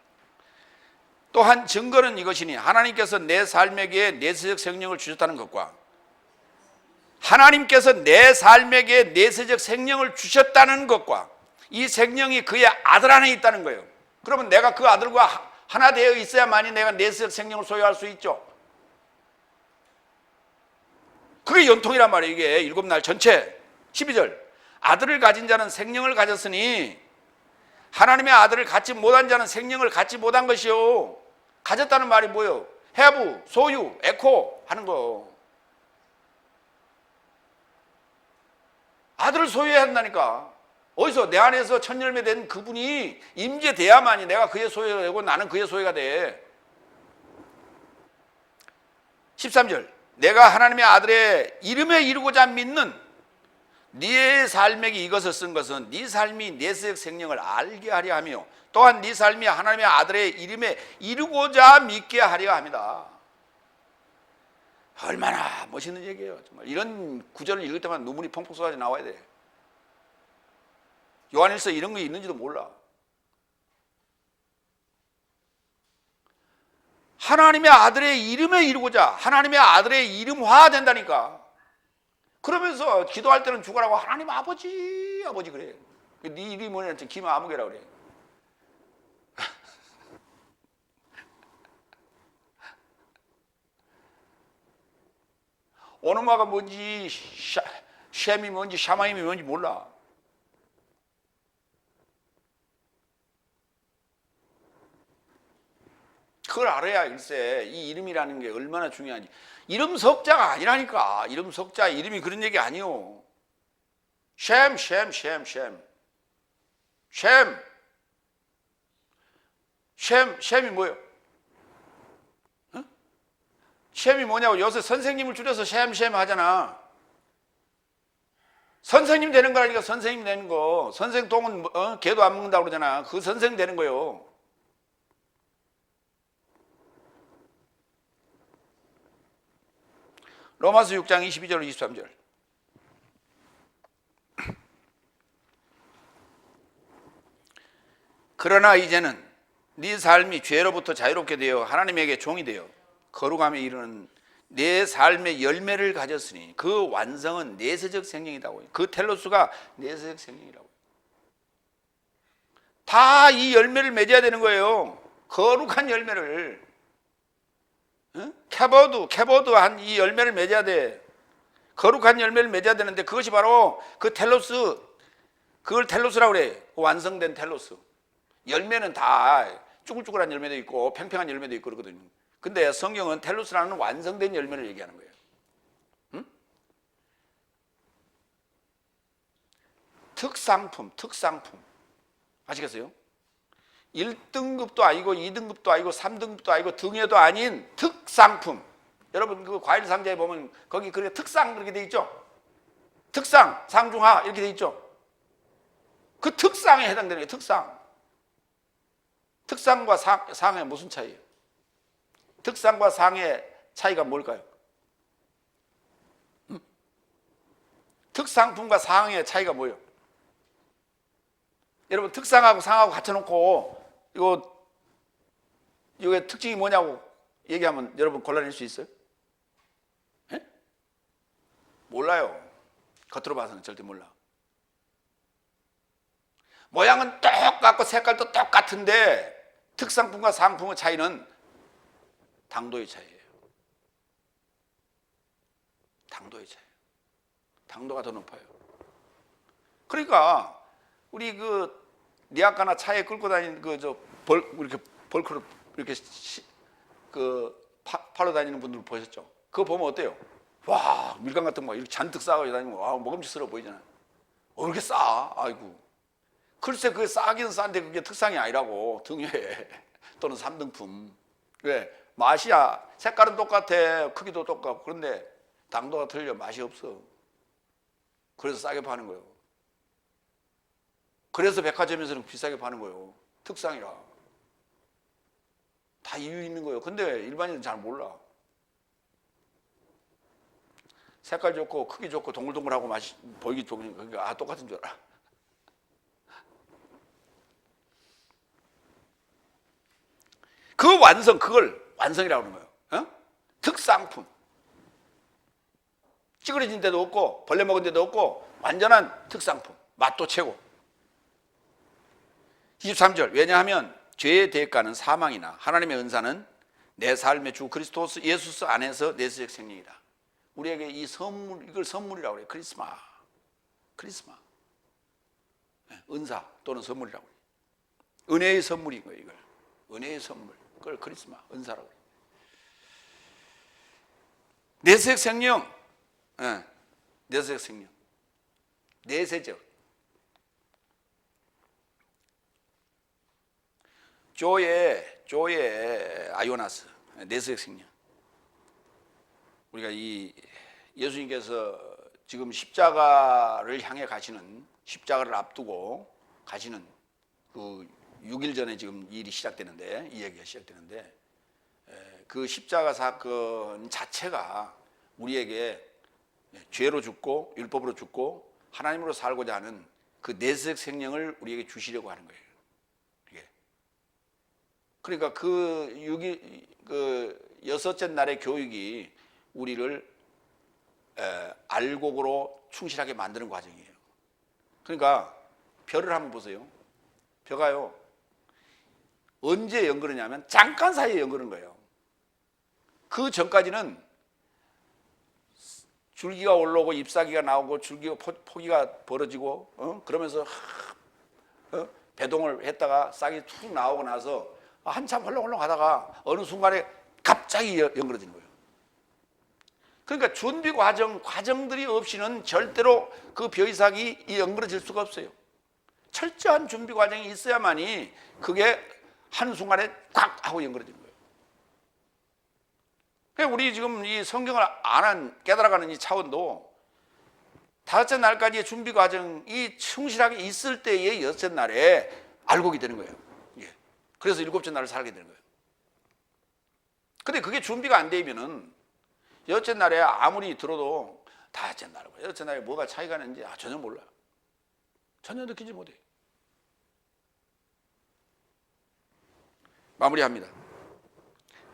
또한 증거는 이것이니 하나님께서 내 삶에게 내세적 생명을 주셨다는 것과 하나님께서 내 삶에게 내세적 생명을 주셨다는 것과 이 생명이 그의 아들 안에 있다는 거예요. 그러면 내가 그 아들과 하나 되어 있어야만이 내가 내세적 생명을 소유할 수 있죠. 그게 연통이란 말이에요. 이게 일곱 날 전체. 12절. 아들을 가진 자는 생명을 가졌으니 하나님의 아들을 갖지 못한 자는 생명을 갖지 못한 것이요. 가졌다는 말이 뭐예요? have, 소유, 에코 하는 거. 아들을 소유해야 한다니까. 어디서? 내 안에서 첫 열매 된 그분이 임재돼야만이 내가 그의 소유가 되고 나는 그의 소유가 돼. 13절. 내가 하나님의 아들의 이름에 이루고자 믿는 네 삶에게 이것을 쓴 것은 네 삶이 내세적 생명을 알게 하려 하며 또한 네 삶이 하나님의 아들의 이름에 이루고자 믿게 하려 합니다. 얼마나 멋있는 얘기예요. 정말 이런 구절을 읽을 때마다 눈물이 펑펑 쏟아져 나와야 돼. 요한일서 이런 게 있는지도 몰라. 하나님의 아들의 이름에 이루고자 하나님의 아들의 이름화 된다니까. 그러면서 기도할 때는 죽으라고 하나님 아버지 아버지 그래. 네 이름이 뭐냐 김 아무개라 그래. 오노마가 뭔지 셈이 뭔지 샤마임이 뭔지 몰라. 그걸 알아야 일세 이 이름이라는 게 얼마나 중요한지. 이름 석자가 아니라니까. 이름 석자 이름이 그런 얘기 아니요. 셈이 뭐예요? 어? 셈이 뭐냐고. 요새 선생님을 줄여서 셈 하잖아. 선생님 되는 거라니까. 선생님 되는 거. 선생 똥은 개도 안 먹는다고 그러잖아. 그 선생 되는 거요. 로마서 6장 22절 23절. 그러나 이제는 네 삶이 죄로부터 자유롭게 되어 하나님에게 종이 되어 거룩함에 이르는 내 삶의 열매를 가졌으니 그 완성은 내세적 생명이라고. 그 텔로스가 내세적 생명이라고. 다 이 열매를 맺어야 되는 거예요. 거룩한 열매를. 캐보드한 이 열매를 맺어야 돼. 거룩한 열매를 맺어야 되는데 그것이 바로 그 텔로스, 그걸 텔로스라고 그래. 완성된 텔로스. 열매는 다 쭈글쭈글한 열매도 있고 팽팽한 열매도 있고 그러거든요. 근데 성경은 텔로스라는 완성된 열매를 얘기하는 거예요. 응? 특상품. 아시겠어요? 1등급도 아니고 2등급도 아니고 3등급도 아니고 등에도 아닌 특상품. 여러분 그 과일 상자에 보면 거기 그렇게 특상 그렇게 돼 있죠. 특상, 상중하 이렇게 돼 있죠. 그 특상에 해당되는 게 특상. 특상과 상의 무슨 차이예요? 특상과 상의 차이가 뭘까요? 특상품과 상의 차이가 뭐예요? 여러분 특상하고 상하고 갖춰놓고 이게 특징이 뭐냐고 얘기하면 여러분 골라낼 수 있어요? 에? 몰라요. 겉으로 봐서는 절대 몰라. 모양은 똑같고 색깔도 똑같은데 특상품과 상품의 차이는 당도의 차이예요. 당도의 차이예요. 당도가 더 높아요. 그러니까 우리 그 리아카나 차에 끌고 다니는 이렇게 벌크로 이렇게 팔로 다니는 분들 보셨죠? 그거 보면 어때요? 와, 밀감 같은 거 이렇게 잔뜩 싸가지고 다니면 와, 먹음직스러워 보이잖아요. 이렇게 싸? 아이고. 글쎄, 그게 싸긴 싼데 그게 특상이 아니라고. 등회 또는 3등품. 왜? 맛이야. 색깔은 똑같아. 크기도 똑같고. 그런데 당도가 틀려. 맛이 없어. 그래서 싸게 파는 거예요. 그래서 백화점에서는 비싸게 파는 거예요. 특상이라. 다 이유 있는 거예요. 근데 일반인은 잘 몰라. 색깔 좋고 크기 좋고 동글동글하고 맛이 보이기 좋으니까 그러니까 똑같은 줄 알아. 그걸 완성이라고 그러는 거예요. 특상품. 찌그러진 데도 없고 벌레 먹은 데도 없고 완전한 특상품. 맛도 최고. 23절. 왜냐하면 죄의 대가는 사망이나 하나님의 은사는 내 삶의 주 그리스도 예수 안에서 내세적 생명이다. 우리에게 이 선물, 이걸 선물이라고 그래요. 크리스마. 은사 또는 선물이라고 그래요. 은혜의 선물인 거예요. 이걸 은혜의 선물. 그걸 크리스마, 은사라고 그래요. 내세적 생명. 내세적 생명. 내세적. 조의 아요나스. 내세적 생명. 우리가 이 예수님께서 지금 십자가를 향해 가시는, 십자가를 앞두고 가시는 그 6일 전에 지금 이 일이 시작되는데, 이 얘기가 시작되는데, 그 십자가 사건 자체가 우리에게 죄로 죽고 율법으로 죽고 하나님으로 살고자 하는 그 내세적 생명을 우리에게 주시려고 하는 거예요. 그러니까 그 여섯째 날의 교육이 우리를 알곡으로 충실하게 만드는 과정이에요. 그러니까 벼를 한번 보세요. 벼가요, 언제 연그르냐면 잠깐 사이에 연그르는 거예요. 그 전까지는 줄기가 올라오고 잎사귀가 나오고 줄기가 포기가 벌어지고 그러면서 배동을 했다가 싹이 툭 나오고 나서 한참 헐렁헐렁 하다가 어느 순간에 갑자기 연그러지는 거예요. 그러니까 준비 과정들이 없이는 절대로 그 벼이삭이 연그러질 수가 없어요. 철저한 준비 과정이 있어야만이 그게 한순간에 꽉 하고 연그러지는 거예요. 그러니까 우리 지금 이 성경을 깨달아가는 이 차원도 다섯째 날까지의 준비 과정이 충실하게 있을 때의 여섯째 날에 알곡이 되는 거예요. 그래서 일곱째 날을 살게 되는 거예요. 근데 그게 준비가 안 되면은 여섯째 날에 아무리 들어도 다섯째 날과 여섯째 날에 뭐가 차이가 나는지 전혀 몰라. 전혀 느끼지 못해. 마무리합니다.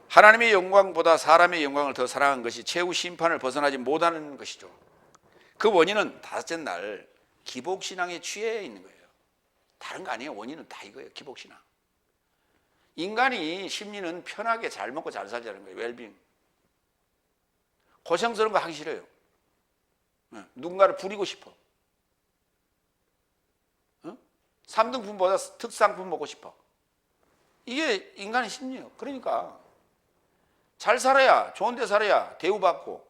하나님의 영광보다 사람의 영광을 더 사랑한 것이 최후 심판을 벗어나지 못하는 것이죠. 그 원인은 다섯째 날 기복신앙에 취해 있는 거예요. 다른 거 아니에요. 원인은 다 이거예요. 기복신앙. 인간이 심리는 편하게 잘 먹고 잘 살자는 거예요. 웰빙. 고생스러운 거 하기 싫어요. 누군가를 부리고 싶어. 3등품보다 특상품 먹고 싶어. 이게 인간의 심리예요. 그러니까 잘 살아야, 좋은 데 살아야 대우받고,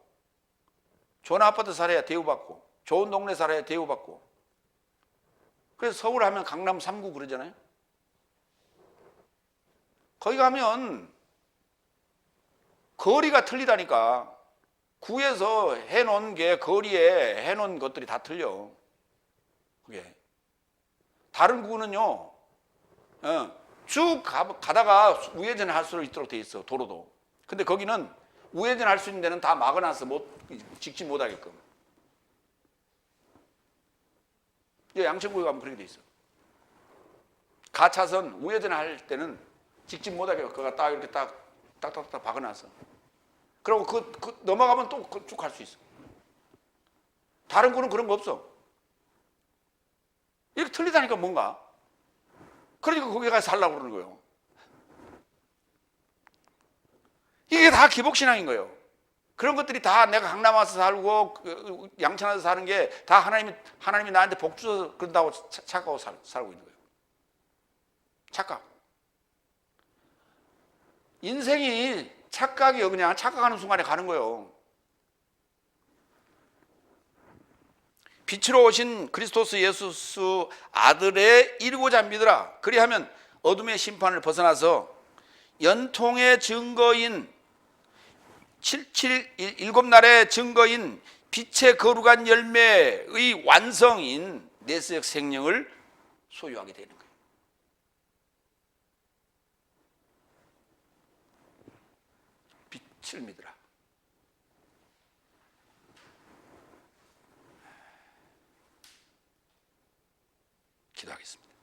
좋은 아파트 살아야 대우받고, 좋은 동네 살아야 대우받고. 그래서 서울 하면 강남 3구 그러잖아요. 거기 가면 거리가 틀리다니까. 구에서 해놓은 게 거리에 해놓은 것들이 다 틀려. 그게. 다른 구는요, 쭉 가다가 우회전을 할 수 있도록 돼 있어, 도로도. 근데 거기는 우회전할 수 있는 데는 다 막아놨어. 직진 못하게끔. 양천구에 가면 그렇게 돼 있어. 가차선 우회전할 때는 직진 못하게 그가 딱 이렇게 딱딱딱 박아놨어. 그리고 넘어가면 또 쭉 갈 수 있어. 다른 구는 그런 거 없어. 이렇게 틀리다니까 뭔가. 그러니까 거기 가서 살라고 그러는 거예요. 이게 다 기복신앙인 거예요. 그런 것들이 다 내가 강남 와서 살고 양천 와서 사는 게 다 하나님이 나한테 복 주셔서 그런다고 착각하고 살고 있는 거예요. 착각. 인생이 착각이요. 그냥 착각하는 순간에 가는 거예요. 빛으로 오신 그리스도스 예수 아들의 이르고자 믿으라. 그리하면 어둠의 심판을 벗어나서 연통의 증거인 일곱 날의 증거인 빛의 거룩한 열매의 완성인 내세적 생명을 소유하게 되는 거예요. 빛을 믿으라. 기도하겠습니다.